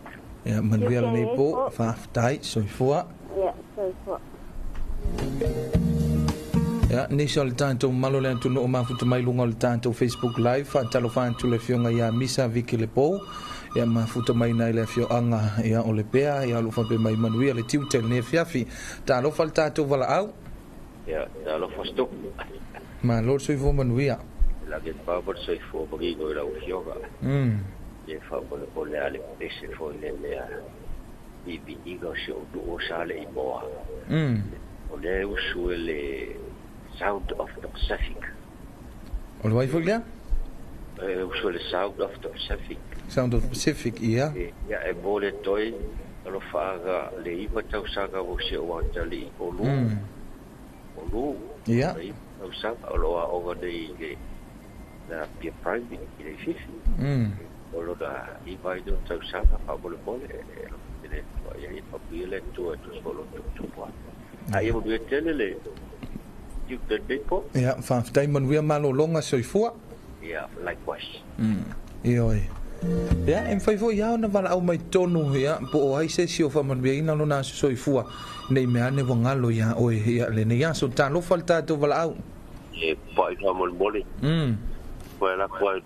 Ya, manuia la nei po, faftai, soi fua. Ya, soi fua. Ya, nisi o le tanto malo le atu no mafuta mai lunga o le tanto Facebook Live, talo fantu le fionga ya misa viki le pou, ya mafuta mai nai le fioanga ya o le pea, ya lufa pe mai manuia le tiutel ne fiafi, talo fal tato vala au? Ya, talo fastuk. Ma lor soi fo manuia. La che fa per soi fo perché la ufioga. E fa con le ale pese fo le I bidigo sio do sale I boa. O le usu le Sound of the Pacific. O lo vai fo ya? Usu le Sound of the Pacific. Sound of the Pacific, ia. Ya e bole toi Alofa'Aga le iwa tau sanga o se o antali o lu. Ia. Usanga o loa o dei ke na pia private I fifi. O lo da I vai do tau sanga pa bole ele ia I pa bile tu solo tu po. Ai o due telele. You the depo? Ja, van dai manuia malo longa soi fua. Ja, likewise. Ioi. Ja, en fai fo ia na vala au mai tonu ia po o ai se si o fa manuia ina lo na soi fua. Nei me ane wangalo ia oi ia le nei aso talo falta to vala au. E pai fa mol mole. Kwa la kwa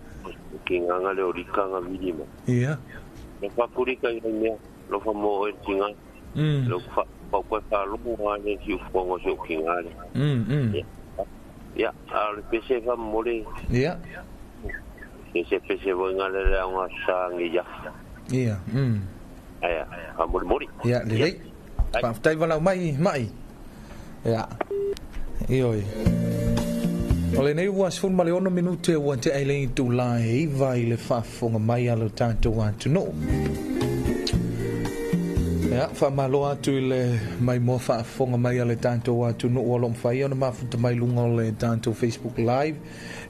kinganga le orikanga minima. Ia. Ne fa purika ia me lo fa mo e tinga. Lo fa pa kwa fa lo mo ane si fo ngo so kingale. Ya, al pese fa mole. Ia. Ese pese ngale le nga sa ngia. Ia. Aya, fa mol mole. Ia, le. Pa tai vala mai. Ia. Ioi. O le nei ua sifun male ono minute ua te ailei tu la e iwa i le whaafonga mai alo tātou atu no. Ia, whaamaloa atu i le mai mua whaafonga mai ale tātou atu no ua lom whai ona mafuta mai lunga o le tātou Facebook Live.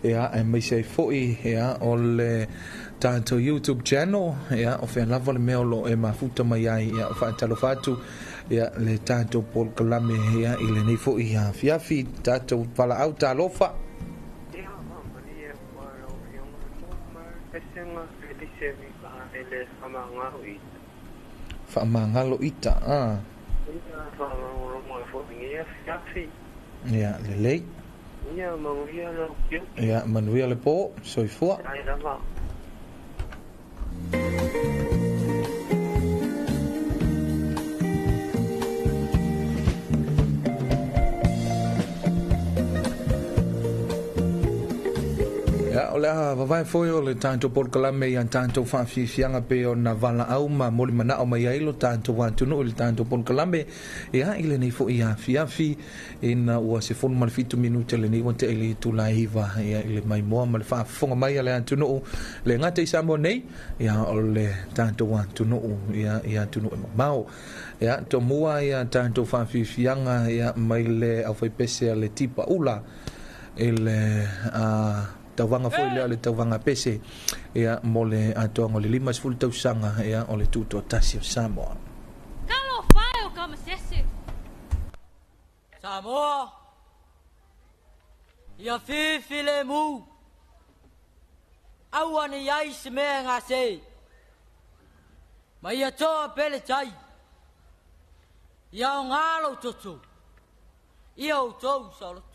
Ia, e mai sei foi, ia, o le tātou YouTube channel, ia, o whea lava le mea lo e mafuta mai ai, ia, o whaatalo whatu. Ia, le tātou Polokalame, ia, i le nei foi, ia, fiafi, tātou pala au tā lofa. Whaamangalo ita, Ia, le lei. Ia, manuia le po, soifua. Ia, o le vavai foi o le tātou Polokalame i an tātou whaafianga pe o na vala au ma moli mana o mai ailo tātou wātunu o le tātou Polokalame. Ia, i le nei fo i a fiafi ina ua se fonu malifitu minute le nei wante ili tu la hiva. Ia, i le mai moa ma le whaafonga mai a le antunu le ngate i Samoa nei. Ia, o le tātou wātunu ia, i antunu e mau. Ia, to mua i a tātou whaafianga ia mai le au whaipese a le tipa ula. I le tauwanga foi lea le tauwanga pese ia mo le atoanga o le 5 tausanga ia o le tuto tasi o Samoa. Kalo whae o kamasese. Samoa ia fifi le mu awane iai se mea ngā se ma ia toa pele tai ia o ngālo toto ia o tau saloto.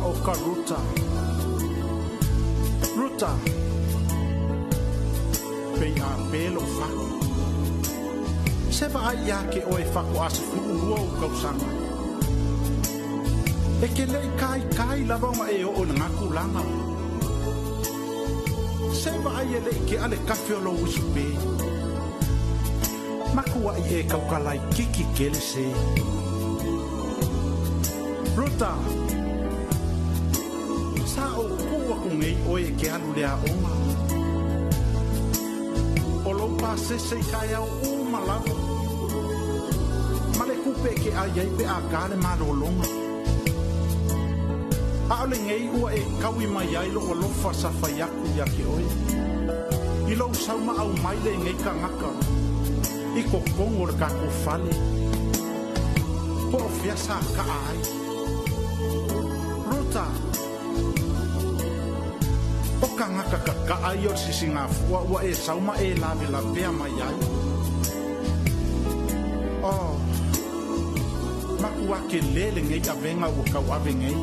Oka Ruta. Ruta. Pei a pelo fa. Se va ia ke o e whako asa fuurua o kausanga. E ke lei kai la vonga e o ngaku langa. Se va ia lei ke ale kafe o lo usupe. Makua i e kaukalai kiki kele se. Ruta. Sa o kua kungei o e ke alu lea onga. O lo pa se kai au malava. Male kupe ke ai pe a kale malolonga. Ale ngei ua e kawi mai ai lo lofa sa fayaku ya ke oi. I lo sauma au mai le ngei ka ngaka. I ko kongo ka ko fale. Po fiasa ka ai. Ruta. O ka ngaka ka ai o sisinga ua e sauma e lave la pea mai ai. Oh. Makua ke lele ngei a venga ua kau ave ngei.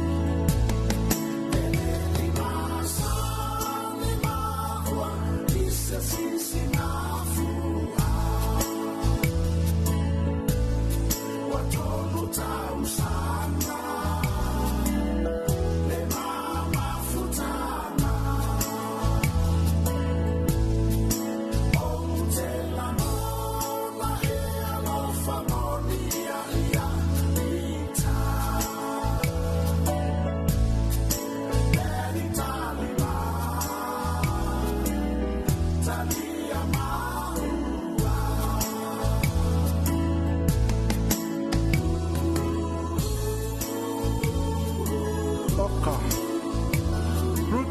Time.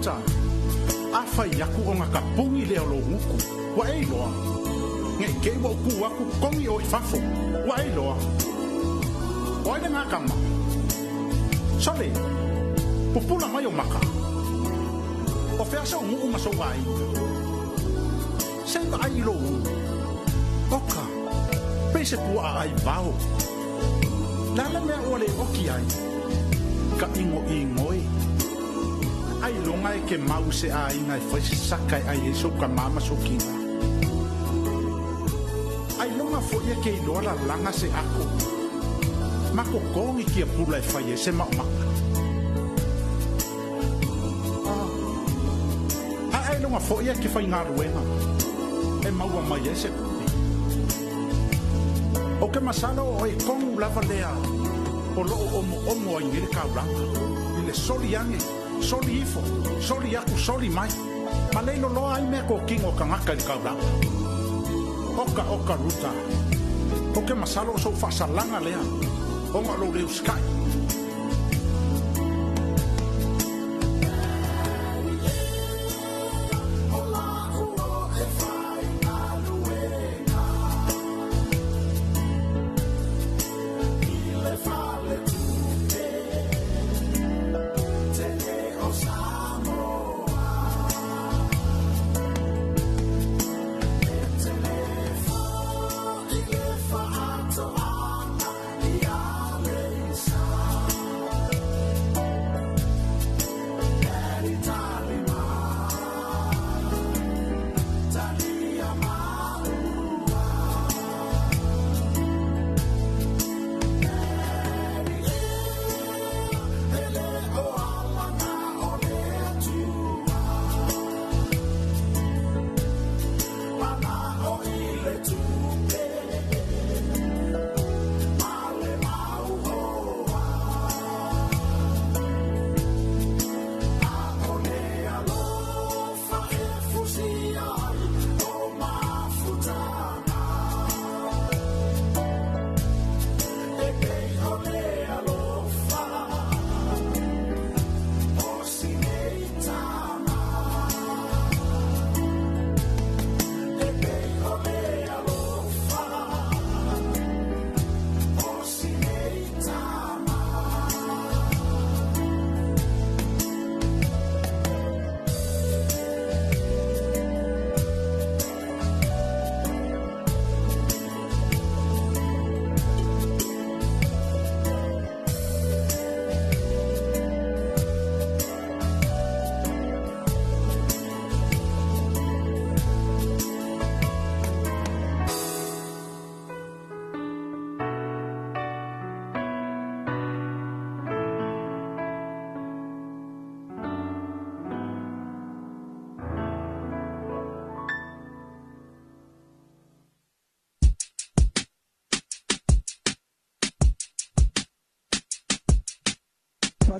ruta. Afa yaku o ngā kapungi leo lo huku. Wa ei loa. Ngai kei wa uku waku kongi o i fafo. Wa ei loa. Wa ei ngā kama. Sole. Pupula mai o maka. O fea sa ungu ma so ai. Senda ai lo. Oka. Pese pua ai vao. Lala mea ole oki ai. Ka ingo e. Ai longa e ke mau se ai ngai fai se sakai ai e so ka mama so kina. Ai longa fo ia ke ilola langa se ako. Mako kongi kia pula e fai e se maka. Ai longa fo ia ke fai ngā ruenga. E maua mai e se kupi. O ke masalo o e kongu lava lea. O loo omo ai ngere kauranga. Ile soli ange. Soli ifo, soli aku, soli mai. Ma leilo loa ai mea ko kingo ka ngaka ni kauranga. Oka ruta. Oke masalo so whasalanga lea. Onga lo leo sky.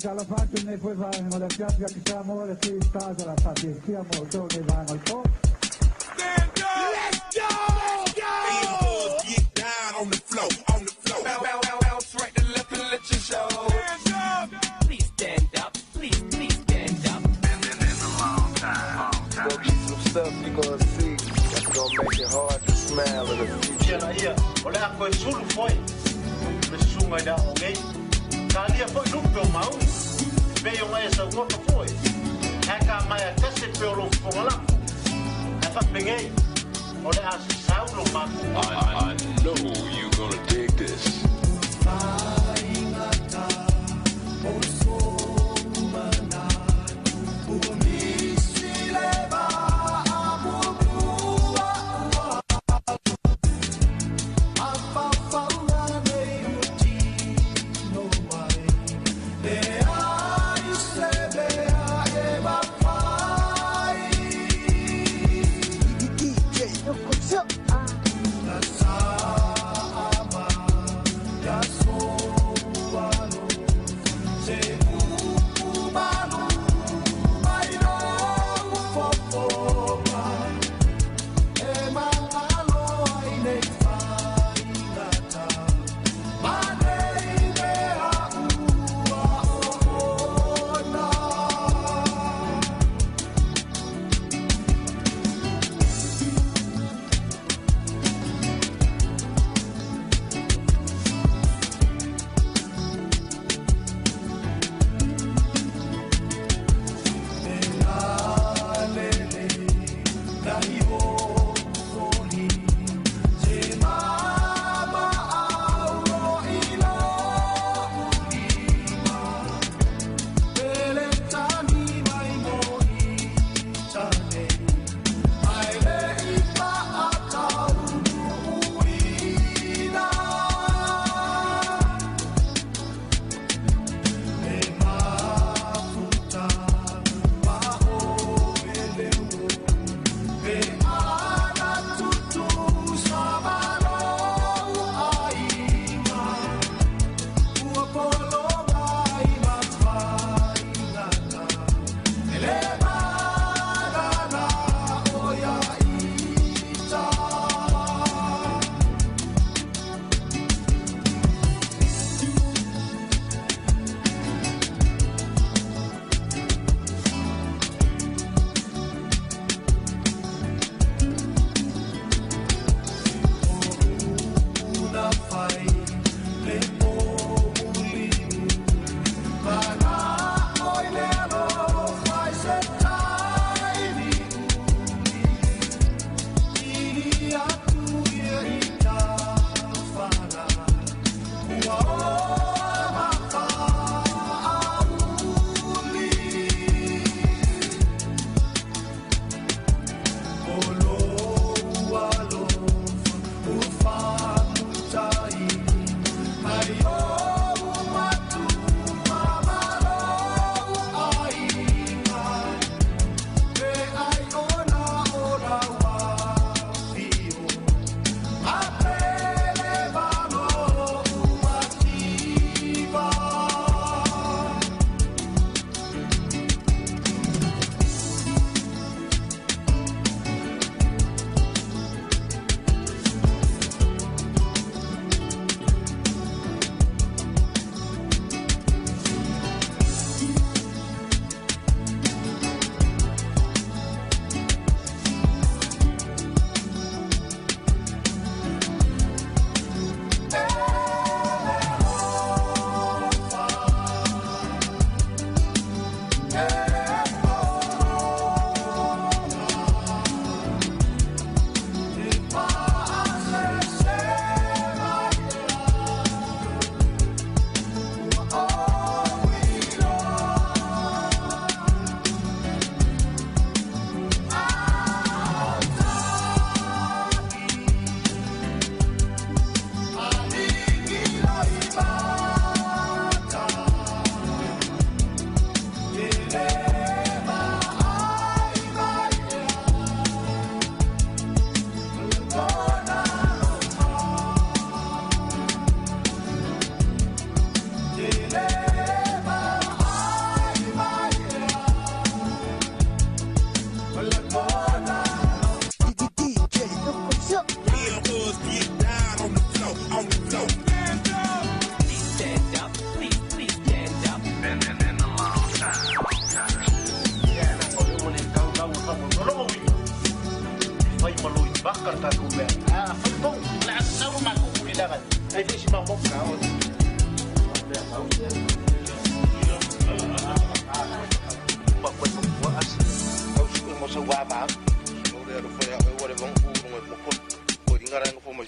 Alla parte ne poi fare la spiaggia che siamo ora qui in casa la fate siamo giorni vanno al po'. Stand up! Let's go! Let's go! Get down on the floor, on the floor. Bounce right to left and let you show. Stand up! Please stand up. Please stand up. Been in a long time. Gonna be some stuff you gonna see that's gonna make it hard to smile in the future. Yeah, olha a coisa sulu foi. Sungai da okay. Kali foi lupo mau. Veio mais essa outra foi. Haka mai até se pelo fola. Essa peguei. Olha a saulo mau. I know you're gonna dig this. That's all. karta kumbe futbol la saru ma ku kulidangan ay di si mamok na on sa waba o le ro foi o le vão ku no ko ingara ngo fo mo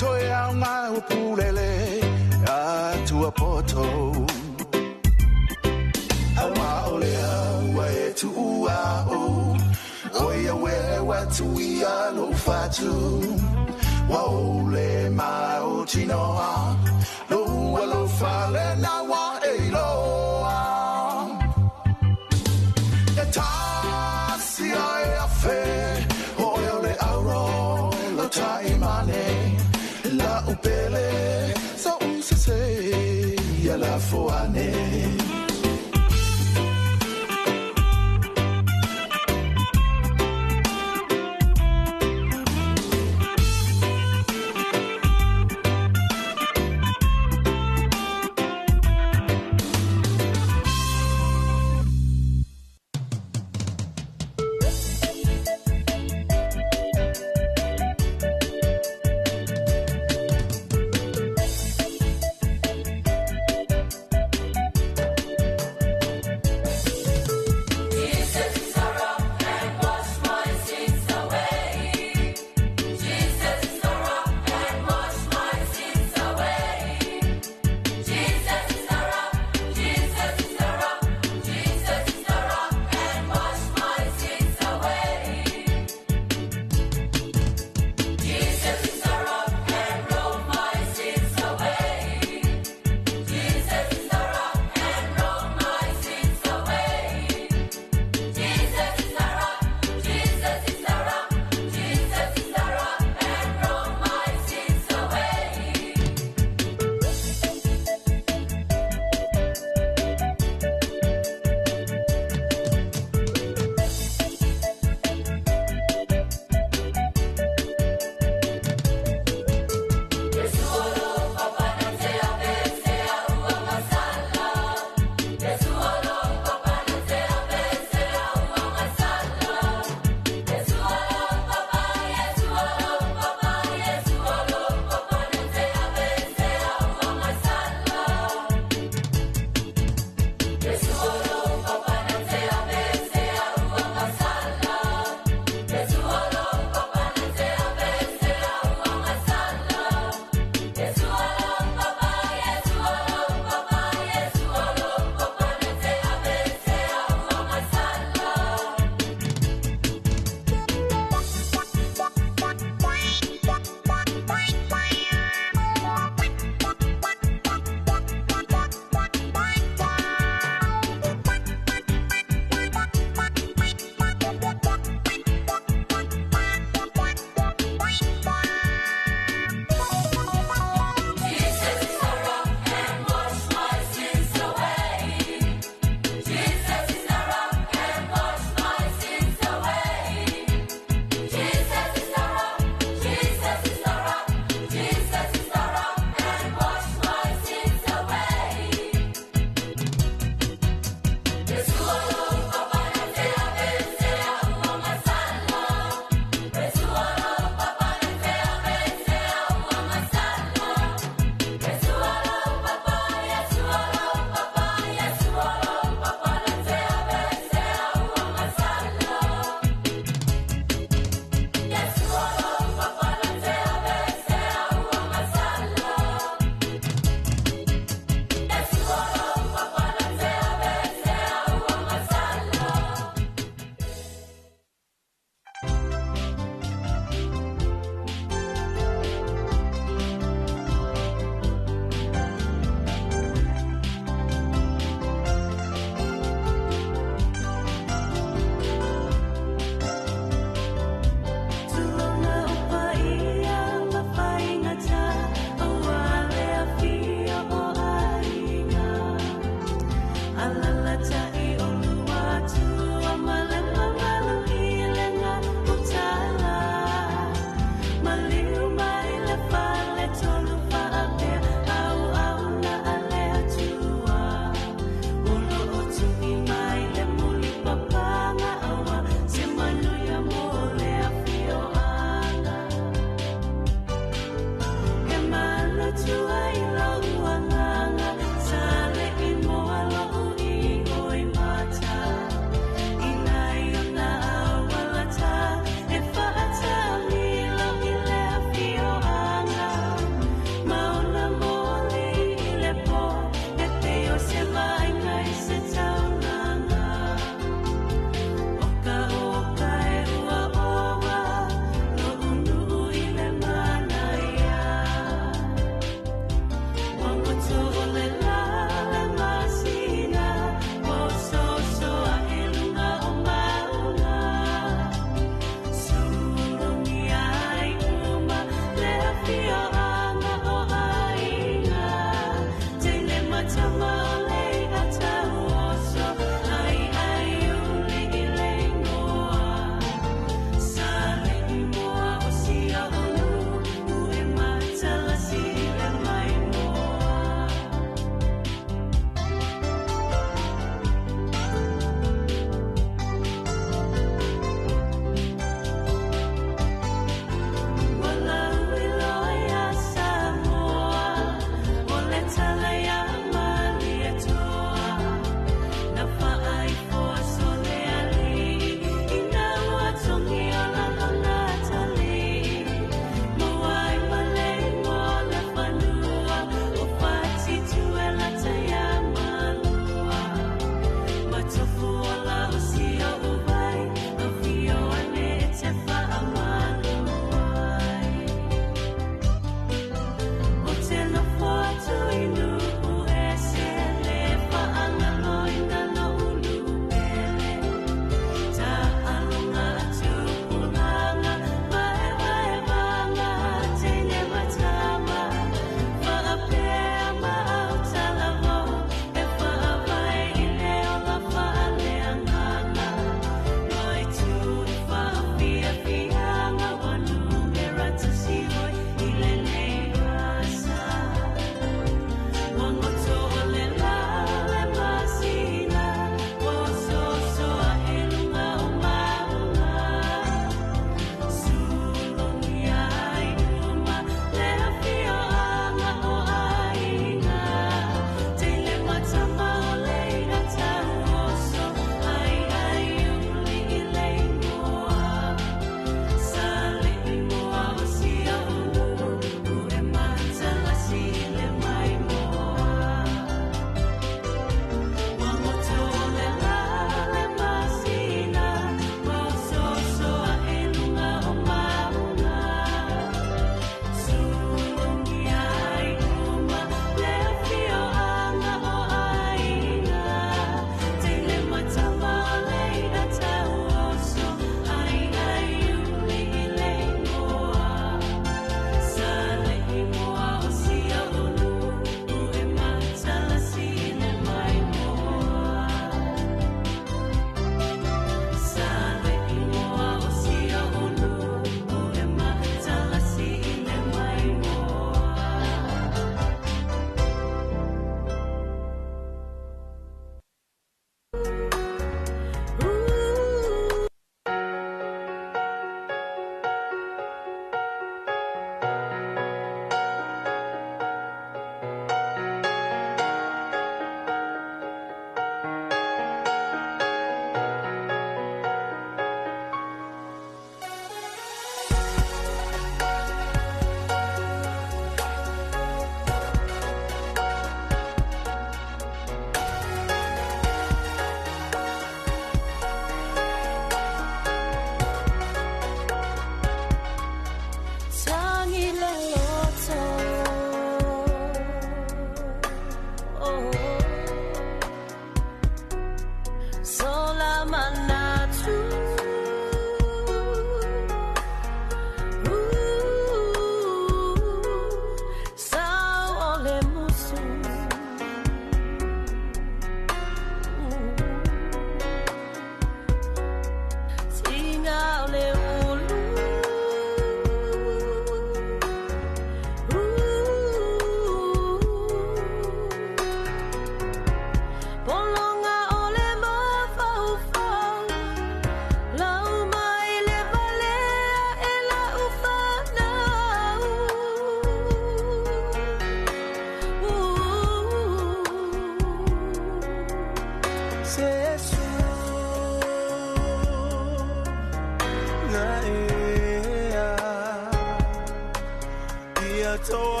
Tina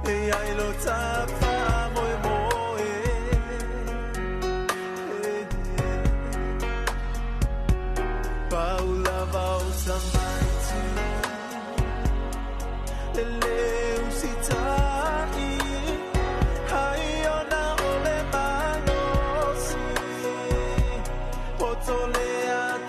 e ai le tai ni komea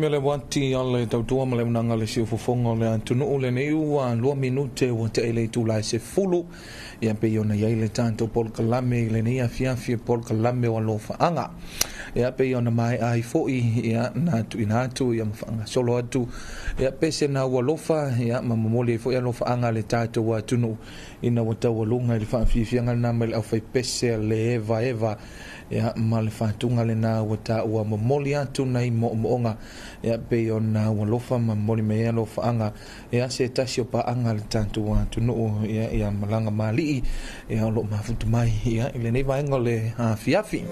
mele wati ale tautua male unanga le si ufofonga le antunu ule ne ua 2 minute wa te ele tu lai se fulu ia pe iona ia ile tanto Polokalame ile ne ia fiafia Polokalame O Alofa'Aga ia pe iona mai ai foi ia na tu inatu ia mfanga solo atu ia pe se na walofa ia mamomole foi Alofa'Aga le tato wa tunu ina wata walunga ile fa fiafia na mele au fai pese le eva ia male fatunga le na wata ua momoli atu nai moonga ia pe ona walofa mamoli me Alofa'Aga ia se tasio pa anga le tantu wa tunu ia malanga mali ia lo mafutu mai ia ile nei vaenga le fiafi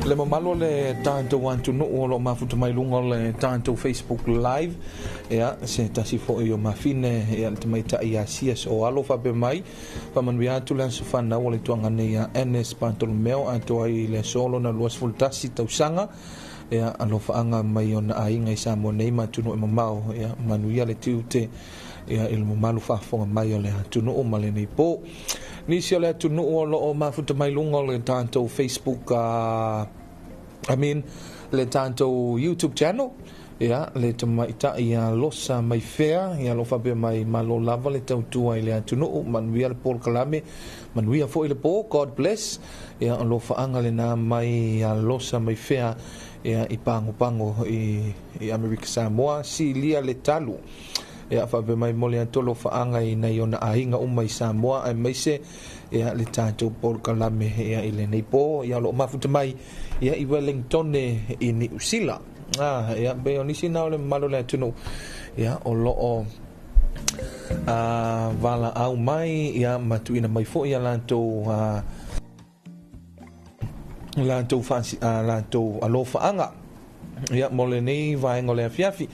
le mamalo le tanto wa tunu lo mafutu mai lunga le tanto Facebook live ia se tasi fo io mafine ia te mai ta ia sis o alofa pe mai pa man via tu lan sufana o le tuanga nei ia NS Pantolomeo ato ai le solo na luas fultasi tausanga ia Alofa'Aga mai ona ainga i sa mo nei matunu e mamao ia manuia le tiute ia il malu fa fonga mai o le tunu o male nei po ni se le tunu o lo mafuta mai lunga le tanto Facebook le tanto YouTube channel ia le tamaita ia losa mai fea ia lo fa be mai malo lava le tautua ile tunu manuia le Polokalame manuia fo ile po God bless ia Alofa'Aga le na mai ia losa mai fea ia i pango i Amerika Samoa si lia le talu ia fa be mai mole Alofa'Aga i na iona ainga umai Samoa ai mai se ia le tato Polokalame ia ile nei po ia lo mafuta mai ia i Wellington i ni usila ia be onisi na le malo le tunu ia o lo o vala au mai ia matuina mai fo ia lanto fansi lanto Alofa'Aga ia mole nei vaenga le fiafi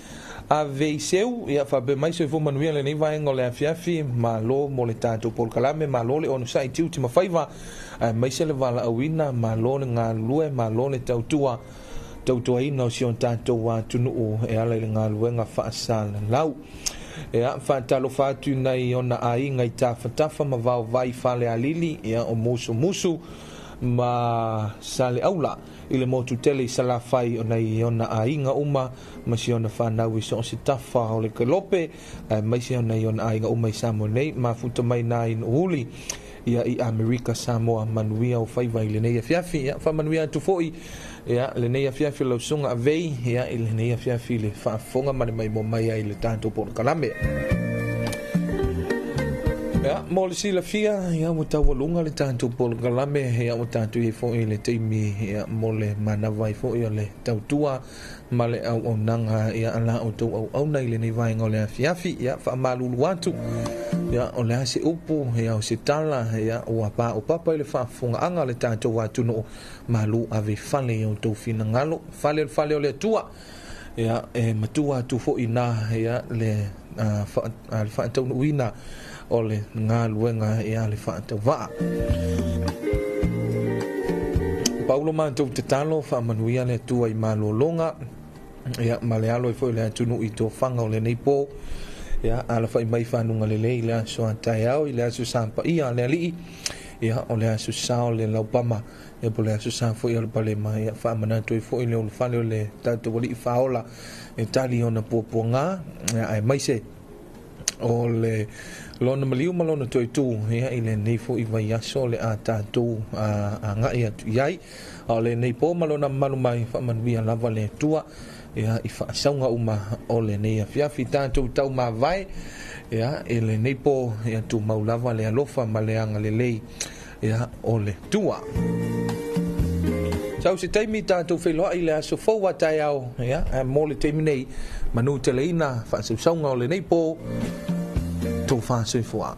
a veiseu ia fa be mai so fo manuia le nei vaenga le fiafi malo mole tanto Polokalame malo le on sai tiu tima faiva mai se le vala awina malo nga lue malo le tautua ina o sion tanto wa tunu e ala le nga luenga fa sala lau ia fa talo fatu nei ona ai ngai tafa ma vai fale alili ia o musu ma sale aula ile motu tele sala fai ona ainga uma masiona fa na wi so sitafa o le kalope mai se ona ainga uma i Samoa nei ma futa mai na in uli ia i Amerika Samoa manuia o fai vai le nei fiafi ia fa manuia tu foi ia le nei fiafi lo sunga avei ia ile nei fiafi le fa fonga mai mai ile tanto Polokalame ia mo le sila fia ia mo tawalunga le tanto Polokalame ia mo tanto i fo ile teimi ia mo le manava i fo ile tautua ma le au nanga ia ala o tau au nei le nei vaenga le fiafi ia fa malulu atu ia o le ase upu ia o se tala ia o apa o papa ile fa funga anga le tanto wa tuno malu ave fale o tau fina ngalo fale o le tua ia matua tu fo ina ia le fa tau wina o le ngaluenga ia le fa tau va Paulo mantou te talo fa manuia le tua i malolonga ia malealo i foi le tunu i to fanga o le nei po ia ala fai mai fanunga le le so antai au i le asu sampa ia le ali ia o le asu sao le laupama e po le asu sa foi o le pale mai ia fa manatu i foi le o fale o le tato wali i faola e tali ona puapuanga ai mai se o le lona maliu malona toi tu ia ile nei fo i vai aso le a tatu a ngai atu iai o le nei po malona manu mai fa manuia lava le tua ia i fa saunga uma o le nei fiafi tatu tau ma vai ia ile nei po ia tu maulava le alofa ma le anga le lei ia o le tua Sau se taimi tātou wheloa i le aso fau atai au ia mo le taimi nei manu te leina fa saunga o le nei po tō whāsui fua.